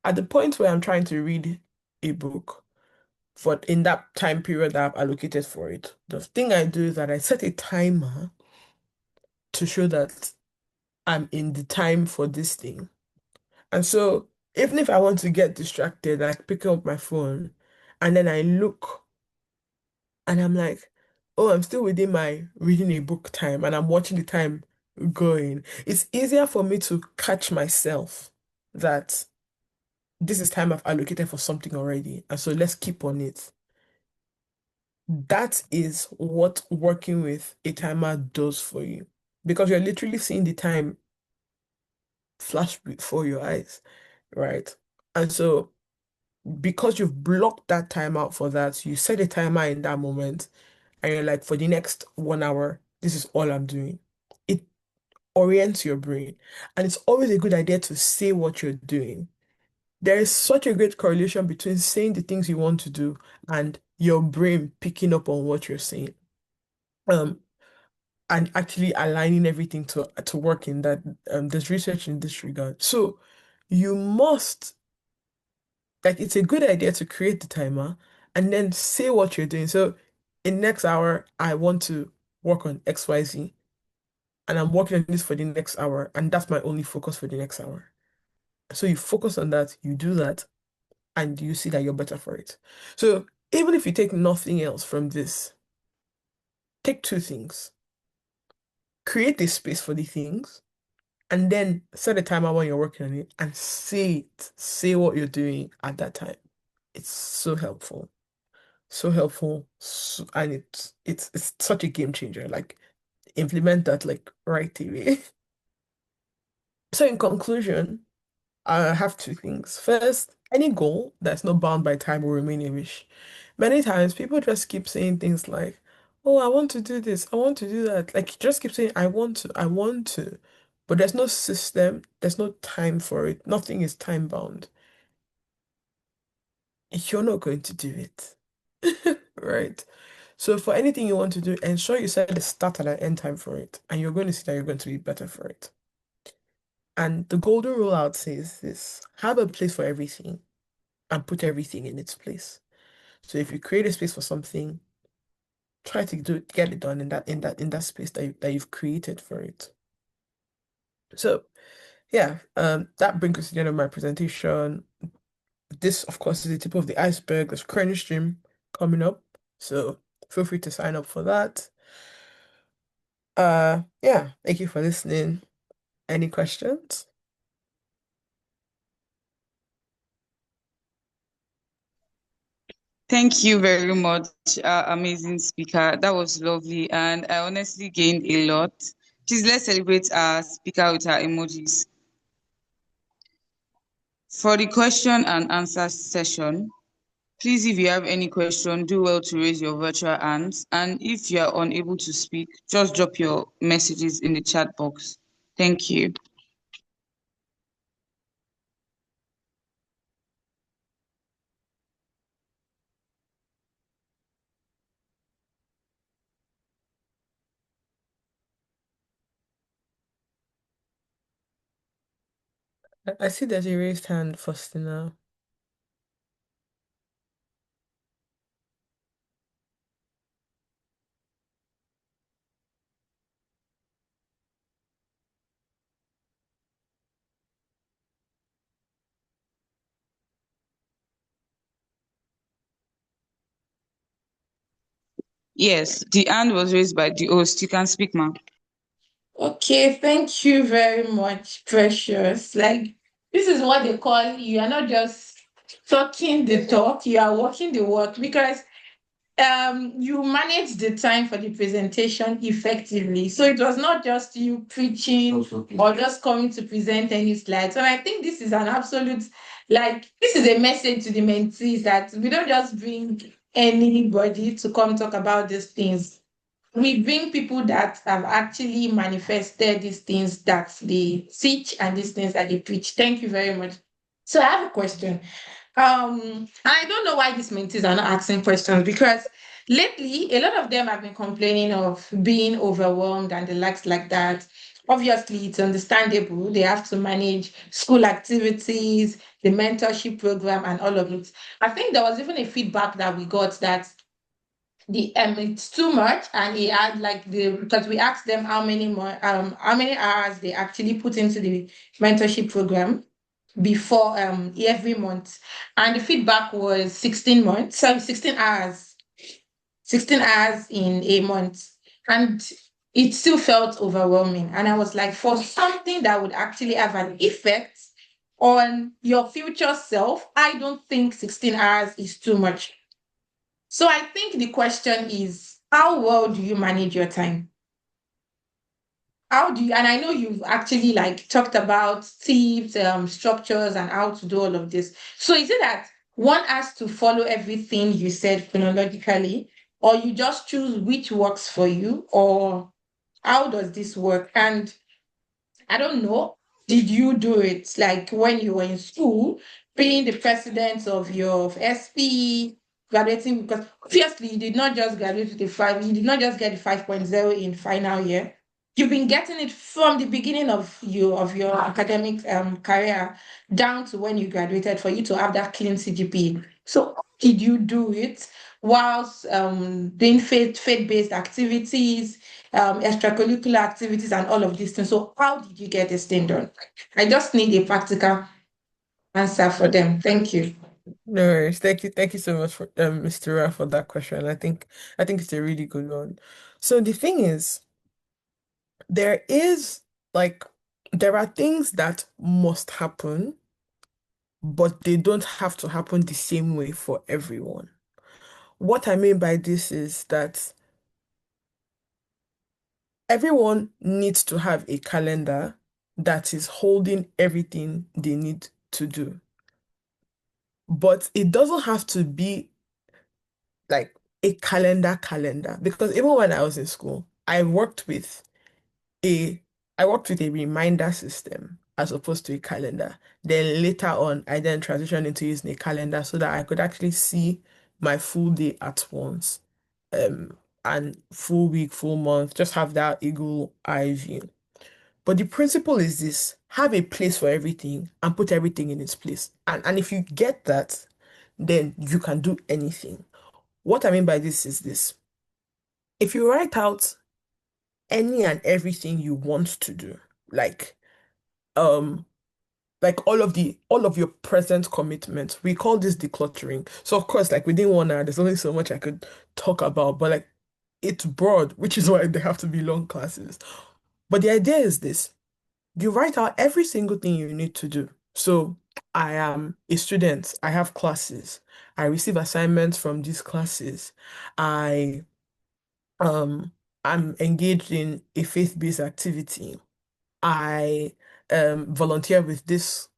At the point where I'm trying to read a book, for in that time period that I've allocated for it, the thing I do is that I set a timer to show that I'm in the time for this thing. And so even if I want to get distracted, I pick up my phone and then I look and I'm like, oh, I'm still within my reading a book time and I'm watching the time going. It's easier for me to catch myself that this is time I've allocated for something already. And so let's keep on it. That is what working with a timer does for you because you're literally seeing the time flash before your eyes, right? And so because you've blocked that time out for that, you set a timer in that moment and you're like, for the next 1 hour, this is all I'm doing. It orients your brain. And it's always a good idea to say what you're doing. There is such a great correlation between saying the things you want to do and your brain picking up on what you're saying. Um, and actually aligning everything to work in that. There's research in this regard. So you must, like, it's a good idea to create the timer and then say what you're doing. So in next hour, I want to work on XYZ and I'm working on this for the next hour, and that's my only focus for the next hour. So you focus on that, you do that, and you see that you're better for it. So even if you take nothing else from this, take two things. Create a space for the things, and then set a timer when you're working on it and say it. Say what you're doing at that time. It's so helpful. So helpful. And it's such a game changer. Like implement that like right away. So in conclusion, I have two things. First, any goal that's not bound by time will remain a wish. Many times people just keep saying things like, oh, I want to do this, I want to do that. Like just keep saying, I want to, I want to. But there's no system, there's no time for it. Nothing is time bound. You're not going to do it. Right? So for anything you want to do, ensure you set a start and an end time for it. And you're going to see that you're going to be better for it. And the golden rule I would say is this: have a place for everything and put everything in its place. So if you create a space for something, try to get it done in that space that you've created for it. So Yeah, that brings us to the end of my presentation. This, of course, is the tip of the iceberg. There's credit stream coming up, so feel free to sign up for that. Yeah, thank you for listening. Any questions? Thank you very much, amazing speaker. That was lovely, and I honestly gained a lot. Please let's celebrate our speaker with our emojis. For the question and answer session, please, if you have any question, do well to raise your virtual hands. And if you are unable to speak, just drop your messages in the chat box. Thank you. I see there's a raised hand, Faustina. Yes, the hand was raised by the host. You can speak, ma'am. Okay, thank you very much, Precious. Like, this is what they call you are not just talking the talk, you are walking the walk because you managed the time for the presentation effectively. So it was not just you preaching or just coming to present any slides. So I think this is an absolute, like, this is a message to the mentees that we don't just bring anybody to come talk about these things. We bring people that have actually manifested these things that they teach and these things that they preach. Thank you very much. So I have a question. I don't know why these mentees are not asking questions because lately a lot of them have been complaining of being overwhelmed and the likes like that. Obviously, it's understandable. They have to manage school activities, the mentorship program, and all of it. I think there was even a feedback that we got that the it's too much, and he had like the because we asked them how many more how many hours they actually put into the mentorship program before every month, and the feedback was 16 months, sorry, 16 hours, 16 hours in a month, and it still felt overwhelming. And I was like, for something that would actually have an effect on your future self, I don't think 16 hours is too much. So I think the question is, how well do you manage your time? How do you, and I know you've actually like talked about tips, structures, and how to do all of this. So is it that one has to follow everything you said chronologically, or you just choose which works for you, or how does this work? And I don't know. Did you do it like when you were in school, being the president of your SP, graduating? Because obviously you did not just graduate with a five, you did not just get the 5.0 in final year. You've been getting it from the beginning of your academic career down to when you graduated for you to have that clean CGPA. So did you do it whilst doing faith-based activities, extracurricular activities, and all of these things? So how did you get this thing done? I just need a practical answer for them. Thank you. No worries. Thank you so much for Mr. Ra for that question. I think it's a really good one. So the thing is, there is like there are things that must happen, but they don't have to happen the same way for everyone. What I mean by this is that everyone needs to have a calendar that is holding everything they need to do. But it doesn't have to be like a calendar because even when I was in school, a I worked with a reminder system as opposed to a calendar. Then later on, I then transitioned into using a calendar so that I could actually see my full day at once. And full week, full month, just have that eagle eye view. But the principle is this: have a place for everything and put everything in its place. And if you get that, then you can do anything. What I mean by this is this: if you write out any and everything you want to do, like um like all of your present commitments. We call this decluttering. So of course, like within 1 hour, there's only so much I could talk about, but like it's broad, which is why they have to be long classes. But the idea is this: you write out every single thing you need to do. So I am a student, I have classes, I receive assignments from these classes, I um I'm engaged in a faith-based activity. I volunteer with this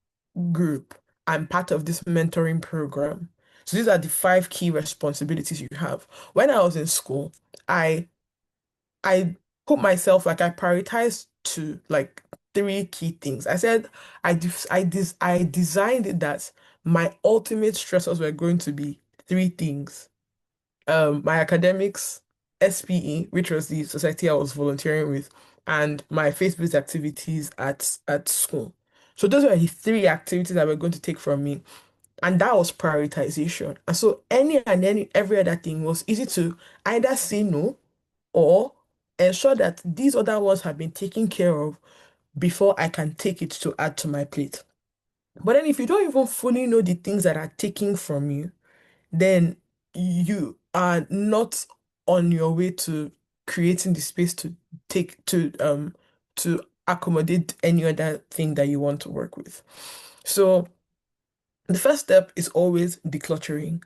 group. I'm part of this mentoring program. So these are the five key responsibilities you have. When I was in school, I I put myself like I prioritized to like three key things. I said I designed it that my ultimate stressors were going to be three things. My academics, SPE, which was the society I was volunteering with, and my faith-based activities at school. So those were the three activities that were going to take from me. And that was prioritization. And so every other thing was easy to either say no or ensure that these other ones have been taken care of before I can take it to add to my plate. But then if you don't even fully know the things that are taken from you, then you are not on your way to creating the space to take to accommodate any other thing that you want to work with. So the first step is always decluttering.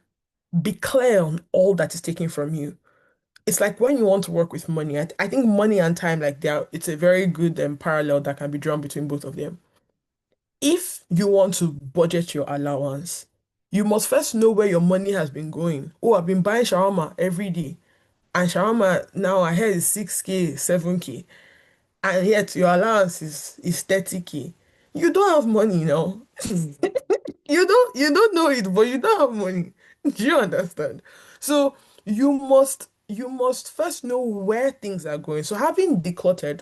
Be clear on all that is taken from you. It's like when you want to work with money. I think money and time, like it's a very good parallel that can be drawn between both of them. If you want to budget your allowance, you must first know where your money has been going. Oh, I've been buying shawarma every day. And shawarma now I heard is 6K, 7K. And yet your allowance is 30K. You don't have money now. You don't know it, but you don't have money. Do you understand? So you must first know where things are going. So having decluttered,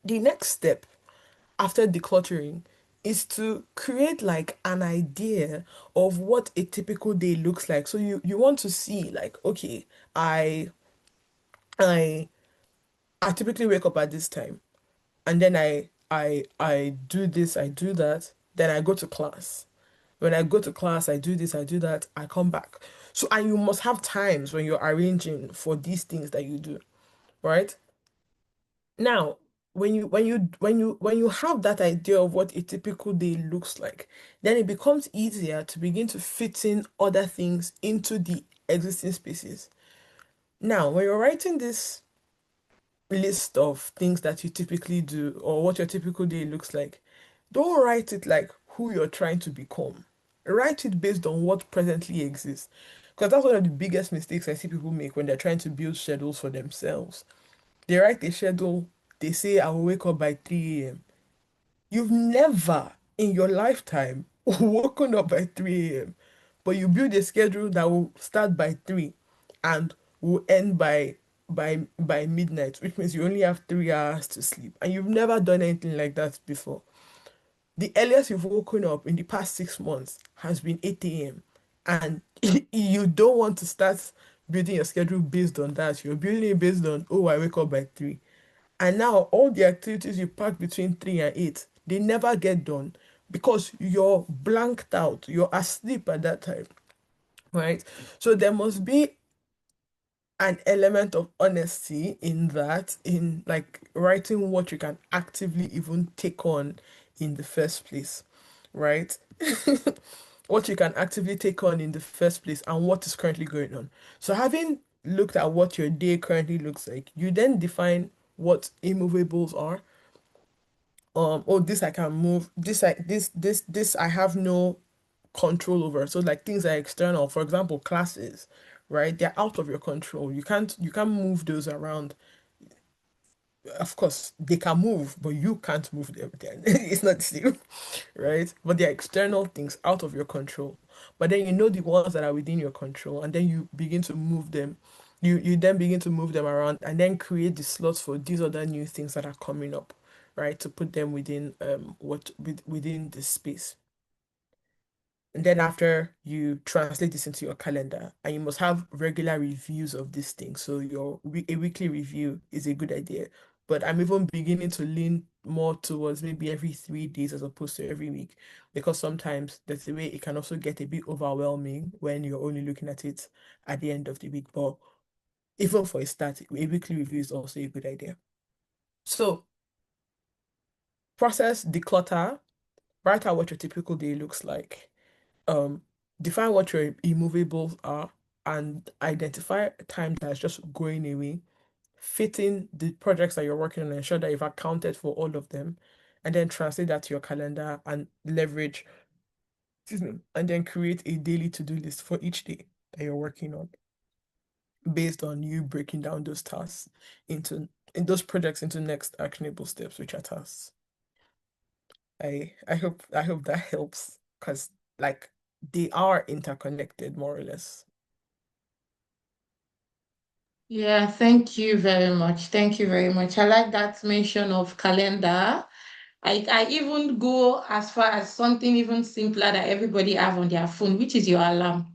the next step after decluttering is to create like an idea of what a typical day looks like. So you want to see like, okay, I I I typically wake up at this time and then I do this, I do that, then I go to class. When I go to class, I do this, I do that, I come back. So and you must have times when you're arranging for these things that you do, right? Now, when you have that idea of what a typical day looks like, then it becomes easier to begin to fit in other things into the existing spaces. Now, when you're writing this list of things that you typically do or what your typical day looks like, don't write it like who you're trying to become. Write it based on what presently exists. Because that's one of the biggest mistakes I see people make when they're trying to build schedules for themselves. They write a schedule, they say, I will wake up by 3 a.m. You've never in your lifetime woken up by 3 a.m., but you build a schedule that will start by 3 and will end by midnight, which means you only have 3 hours to sleep. And you've never done anything like that before. The earliest you've woken up in the past 6 months has been 8 a.m. And you don't want to start building your schedule based on that. You're building it based on, oh, I wake up by 3. And now all the activities you pack between 3 and 8, they never get done because you're blanked out. You're asleep at that time, right? So there must be an element of honesty in that, in like writing what you can actively even take on in the first place, right? What you can actively take on in the first place and what is currently going on. So having looked at what your day currently looks like, you then define what immovables are. Oh, this I can move, this I have no control over. So like things are external, for example, classes, right? They're out of your control. You can't move those around. Of course, they can move, but you can't move them then. It's not the same, right? But they're external things out of your control. But then you know the ones that are within your control, and then you begin to move them. You then begin to move them around and then create the slots for these other new things that are coming up, right? To put them within within the space. And then after you translate this into your calendar, and you must have regular reviews of these things. So a weekly review is a good idea. but I'm even beginning to lean more towards maybe every 3 days as opposed to every week, because sometimes there's a way it can also get a bit overwhelming when you're only looking at it at the end of the week. But even for a start, a weekly review is also a good idea. So process, declutter, write out what your typical day looks like. Um, define what your immovables are and identify time that's just going away. Fit in the projects that you're working on, ensure that you've accounted for all of them, and then translate that to your calendar and leverage, excuse me, and then create a daily to-do list for each day that you're working on based on you breaking down those tasks into in those projects into next actionable steps, which are tasks. I hope that helps because like they are interconnected more or less. Yeah, thank you very much. Thank you very much. I like that mention of calendar. I even go as far as something even simpler that everybody have on their phone, which is your alarm.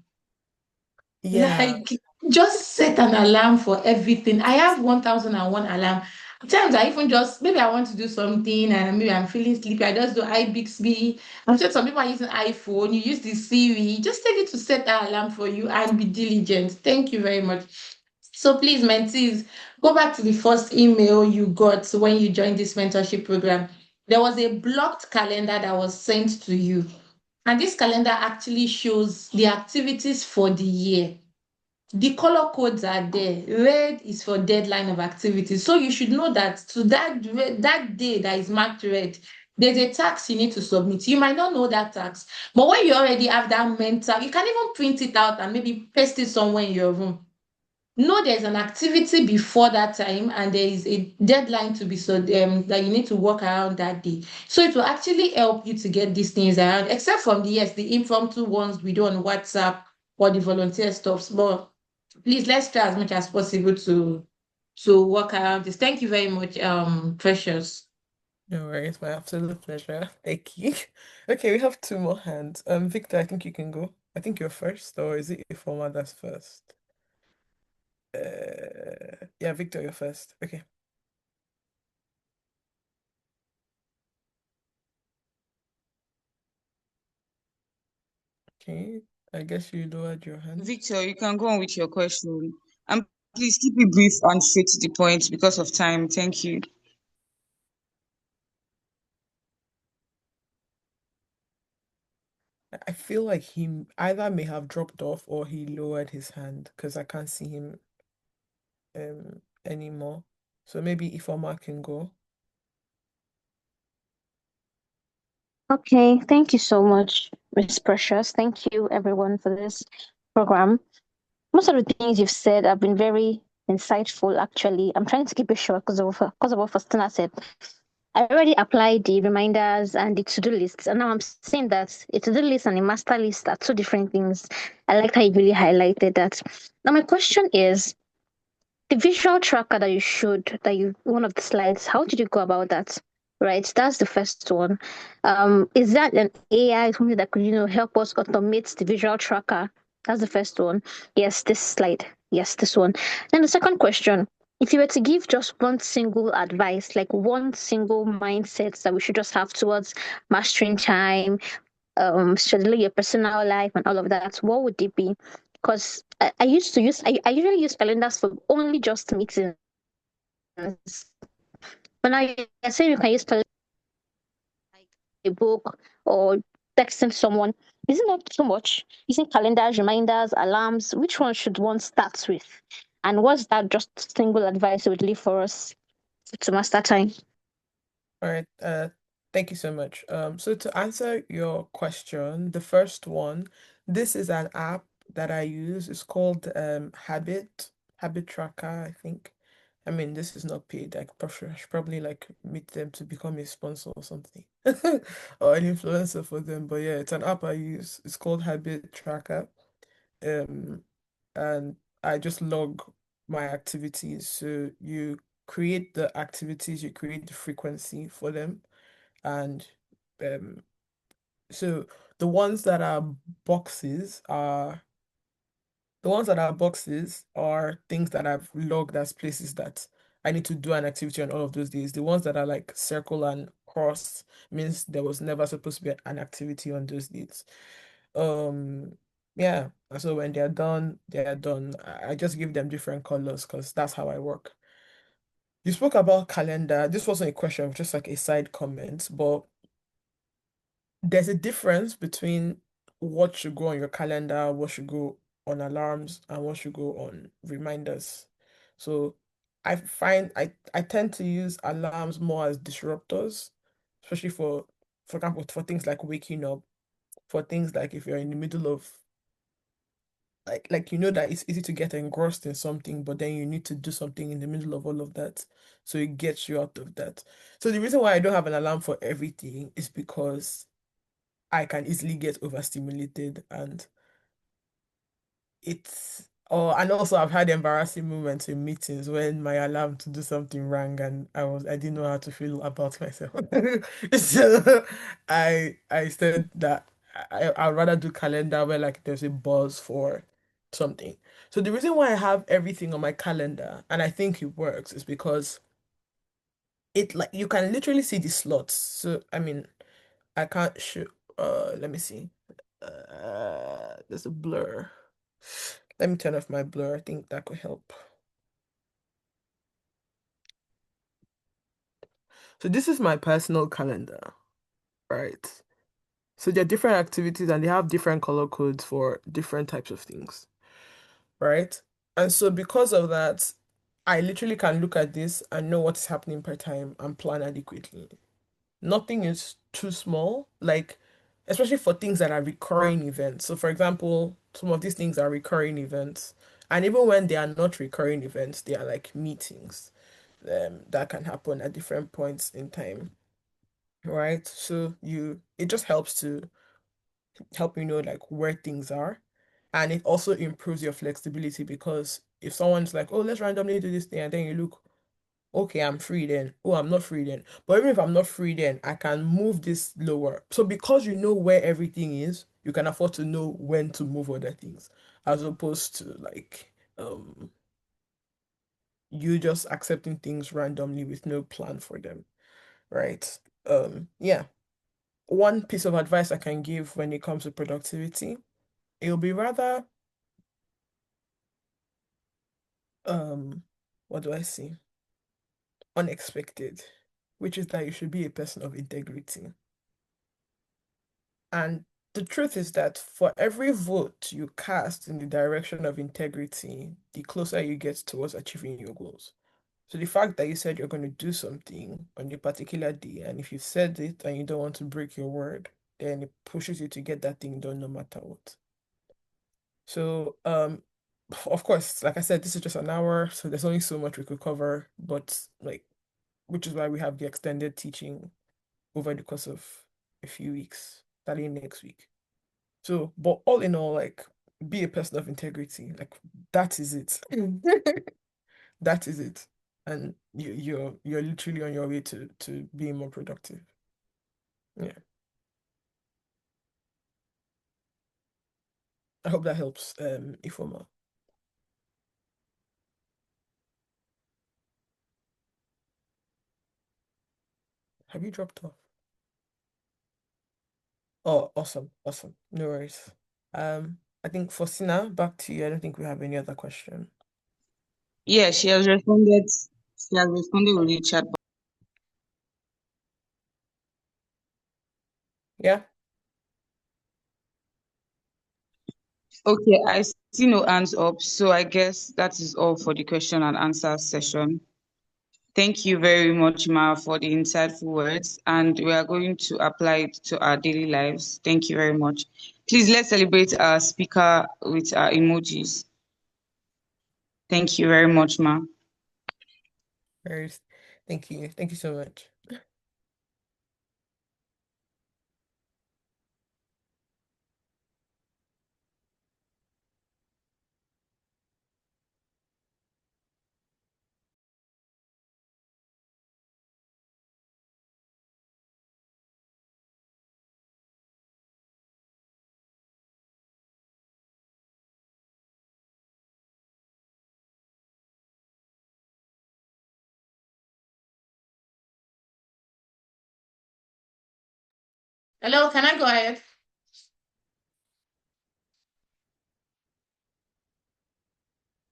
Yeah. Like, just set an alarm for everything. I have 1001 alarm. At times I even just, maybe I want to do something and maybe I'm feeling sleepy. I just do iBixby. I'm sure some people are using iPhone. You use the Siri. Just tell it to set that alarm for you and be diligent. Thank you very much. So please, mentees, go back to the first email you got when you joined this mentorship program. There was a blocked calendar that was sent to you. And this calendar actually shows the activities for the year. The color codes are there. Red is for deadline of activities. So you should know that to that day that is marked red, there's a tax you need to submit. You might not know that tax, but when you already have that mental, you can even print it out and maybe paste it somewhere in your room. No, there's an activity before that time, and there is a deadline to be so that you need to work around that day. So it will actually help you to get these things around, except from the impromptu ones we do on WhatsApp or the volunteer stuffs. But please let's try as much as possible to work around this. Thank you very much, Precious. No worries, my absolute pleasure. Thank you. Okay, we have two more hands. Victor, I think you can go. I think you're first, or is it Ifoma that's first? Yeah, Victor, you're first. Okay. Okay. I guess you lowered your hand. Victor, you can go on with your question. And please keep it brief and straight to the point because of time. Thank you. I feel like he either may have dropped off or he lowered his hand because I can't see him anymore. So maybe Ifoma can go. Okay, thank you so much, Miss Precious. Thank you, everyone, for this program. Most of the things you've said have been very insightful, actually. I'm trying to keep it short because of what Faustina said. I already applied the reminders and the to-do lists, and now I'm saying that a to-do list and a master list are two different things. I like how you really highlighted that. Now, my question is, the visual tracker that you showed, that you one of the slides, how did you go about that? Right, that's the first one. Is that an AI something that could, help us automate the visual tracker? That's the first one. Yes, this slide. Yes, this one. Then the second question. If you were to give just one single advice, like one single mindset that we should just have towards mastering time, scheduling your personal life and all of that, what would it be? Because I usually use calendars for only just meetings. But now you're saying you can use calendar like a book or texting someone. Is it not too much? Using calendars, reminders, alarms, which one should one start with? And what's that just single advice you would leave for us to master time? All right. Thank you so much. So to answer your question, the first one, this is an app that I use. It's called Habit Tracker, I think. I mean, this is not paid. I should probably like meet them to become a sponsor or something, or an influencer for them. But yeah, it's an app I use. It's called Habit Tracker. Um, and I just log my activities. So you create the activities, you create the frequency for them, and um, so the ones that are boxes are the ones that are boxes are things that I've logged as places that I need to do an activity on all of those days. The ones that are like circle and cross means there was never supposed to be an activity on those days. Um, yeah. And so when they're done, they're done. I just give them different colors because that's how I work. You spoke about calendar. This wasn't a question, just like a side comment, but there's a difference between what should go on your calendar, what should go on alarms, and what should go on reminders. So I find I tend to use alarms more as disruptors, especially for example, for things like waking up, for things like if you're in the middle of like you know that it's easy to get engrossed in something, but then you need to do something in the middle of all of that. So it gets you out of that. So the reason why I don't have an alarm for everything is because I can easily get overstimulated and it's and also I've had embarrassing moments in meetings when my alarm to do something rang and I didn't know how to feel about myself. So I said that I'd rather do calendar where like there's a buzz for something. So the reason why I have everything on my calendar and I think it works is because it like you can literally see the slots. So I mean I can't show let me see. There's a blur. Let me turn off my blur. I think that could help. So this is my personal calendar, right? So there are different activities and they have different color codes for different types of things, right? And so because of that, I literally can look at this and know what's happening per time and plan adequately. Nothing is too small, like especially for things that are recurring events. So for example, some of these things are recurring events. And even when they are not recurring events, they are like meetings that can happen at different points in time, right? So it just helps to help you know like where things are. And it also improves your flexibility because if someone's like, oh, let's randomly do this thing, and then you look, okay, I'm free then. Oh, I'm not free then. But even if I'm not free then, I can move this lower. So because you know where everything is, you can afford to know when to move other things, as opposed to like you just accepting things randomly with no plan for them, right? Yeah. One piece of advice I can give when it comes to productivity, it'll be rather um what do I see? Unexpected, which is that you should be a person of integrity. And the truth is that for every vote you cast in the direction of integrity, the closer you get towards achieving your goals. So the fact that you said you're going to do something on a particular day, and if you said it and you don't want to break your word, then it pushes you to get that thing done no matter what. So, of course, like I said, this is just an hour, so there's only so much we could cover, but like, which is why we have the extended teaching over the course of a few weeks, starting next week. So, but all in all, like, be a person of integrity. Like, that is it. That is it. And you're literally on your way to being more productive. Yeah. I hope that helps, Ifoma. Have you dropped off? Oh, awesome, awesome. No worries. I think for Sina, back to you. I don't think we have any other question. Yeah, she has responded. She has responded with the chat. Yeah. Okay, I see no hands up, so I guess that is all for the question and answer session. Thank you very much, Ma, for the insightful words, and we are going to apply it to our daily lives. Thank you very much. Please let's celebrate our speaker with our emojis. Thank you very much, Ma. First, thank you. Thank you so much. Hello, can I go ahead?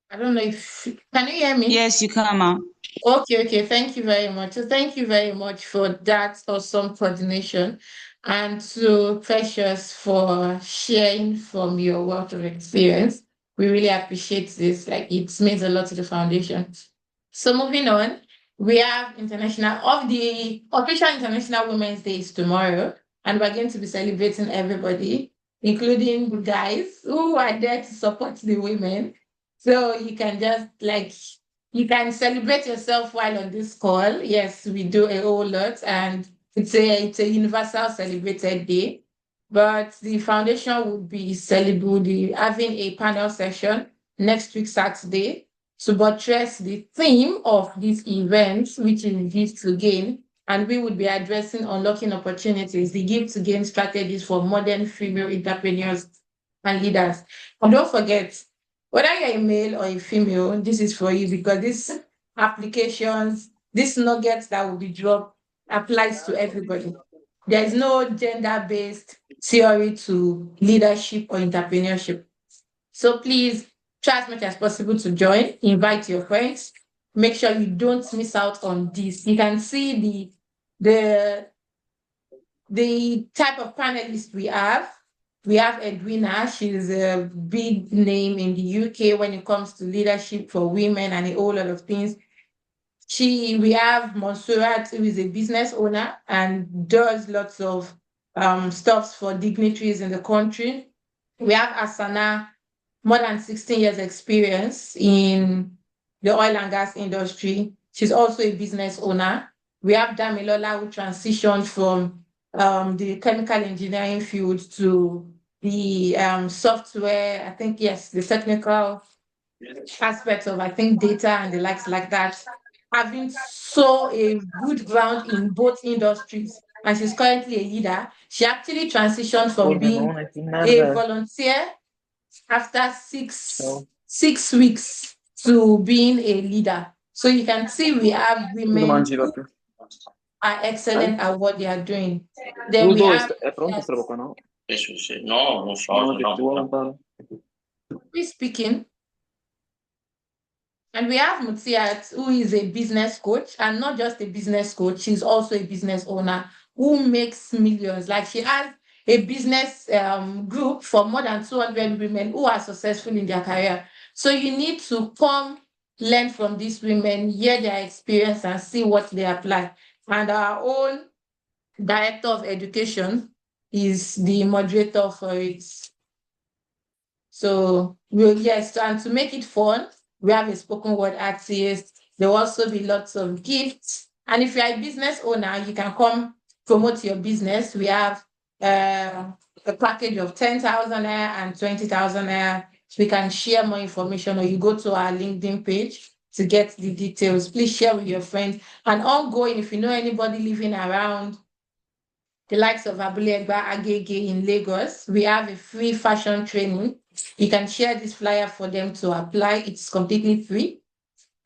I don't know if can you hear me? Yes, you can, ma. Okay. Thank you very much. So thank you very much for that awesome coordination, and to Precious for sharing from your wealth of experience. We really appreciate this. Like it means a lot to the foundation. So moving on, we have the official International Women's Day is tomorrow, and we're going to be celebrating everybody, including the guys who are there to support the women. So you can just like you can celebrate yourself while on this call. Yes, we do a whole lot, and it's a universal celebrated day. But the foundation would be having a panel session next week Saturday to buttress the theme of this event, which is Give to Gain, and we would be addressing unlocking opportunities, the Give to Gain strategies for modern female entrepreneurs and leaders. And don't forget, whether you're a male or a female, this is for you because these applications, these nuggets that will be dropped applies to everybody. There is no gender-based theory to leadership or entrepreneurship. So please try as much as possible to join, invite your friends, make sure you don't miss out on this. You can see the the type of panelists we have. We have Edwina. She's a big name in the UK when it comes to leadership for women and a whole lot of things. We have Monserrat, who is a business owner and does lots of stuffs for dignitaries in the country. We have Asana, more than 16 years experience in the oil and gas industry. She's also a business owner. We have Damilola, who transitioned from the chemical engineering field to the software, I think, yes, the technical aspects of, I think, data and the likes like that, having so a good ground in both industries. And she's currently a leader. She actually transitioned from being a volunteer after six weeks to being a leader. So you can see we have women who are excellent at what they are doing. Then we have who is speaking. And we have Mutiat, who is a business coach, and not just a business coach, she's also a business owner who makes millions. Like she has a business group for more than 200 women who are successful in their career. So you need to come learn from these women, hear their experience, and see what they apply. And our own director of education is the moderator for it. So yes, and to make it fun, we have a spoken word artist. There will also be lots of gifts. And if you're a business owner, you can come promote your business. We have a package of 10,000 naira and 20,000 naira. We can share more information, or you go to our LinkedIn page to get the details. Please share with your friends. And ongoing, if you know anybody living around the likes of Abule Egba Agege in Lagos, we have a free fashion training. You can share this flyer for them to apply. It's completely free.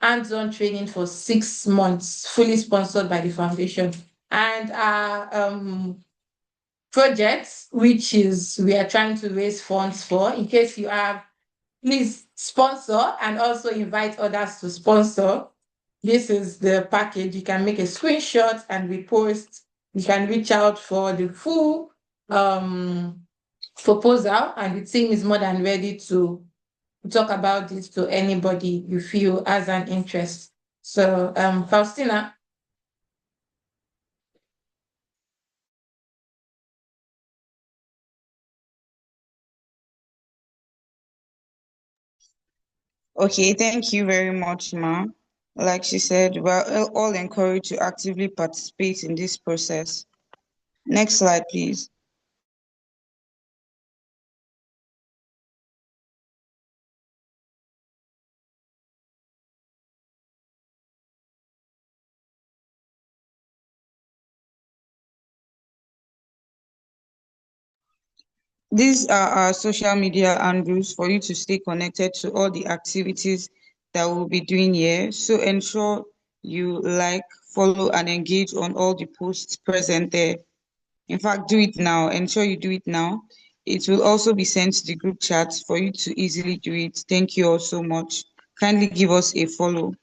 Hands-on training for 6 months, fully sponsored by the foundation. And our project, which is we are trying to raise funds for, in case you have, please sponsor and also invite others to sponsor. This is the package. You can make a screenshot and repost. You can reach out for the full proposal, and the team is more than ready to talk about this to anybody you feel has an interest. So, Faustina. Okay, thank you very much, ma. Like she said, we're all encouraged to actively participate in this process. Next slide, please. These are our social media handles for you to stay connected to all the activities that we'll be doing here. So ensure you like, follow, and engage on all the posts present there. In fact, do it now. Ensure you do it now. It will also be sent to the group chat for you to easily do it. Thank you all so much. Kindly give us a follow.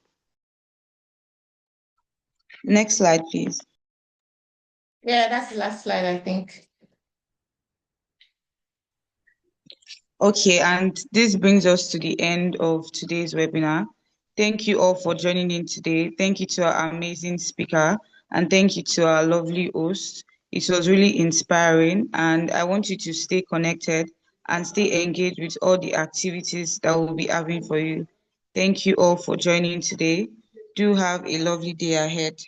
Next slide, please. Yeah, that's the last slide, I think. Okay, and this brings us to the end of today's webinar. Thank you all for joining in today. Thank you to our amazing speaker, and thank you to our lovely host. It was really inspiring, and I want you to stay connected and stay engaged with all the activities that we'll be having for you. Thank you all for joining today. Do have a lovely day ahead.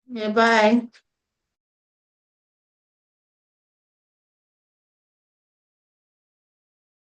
Yeah, bye.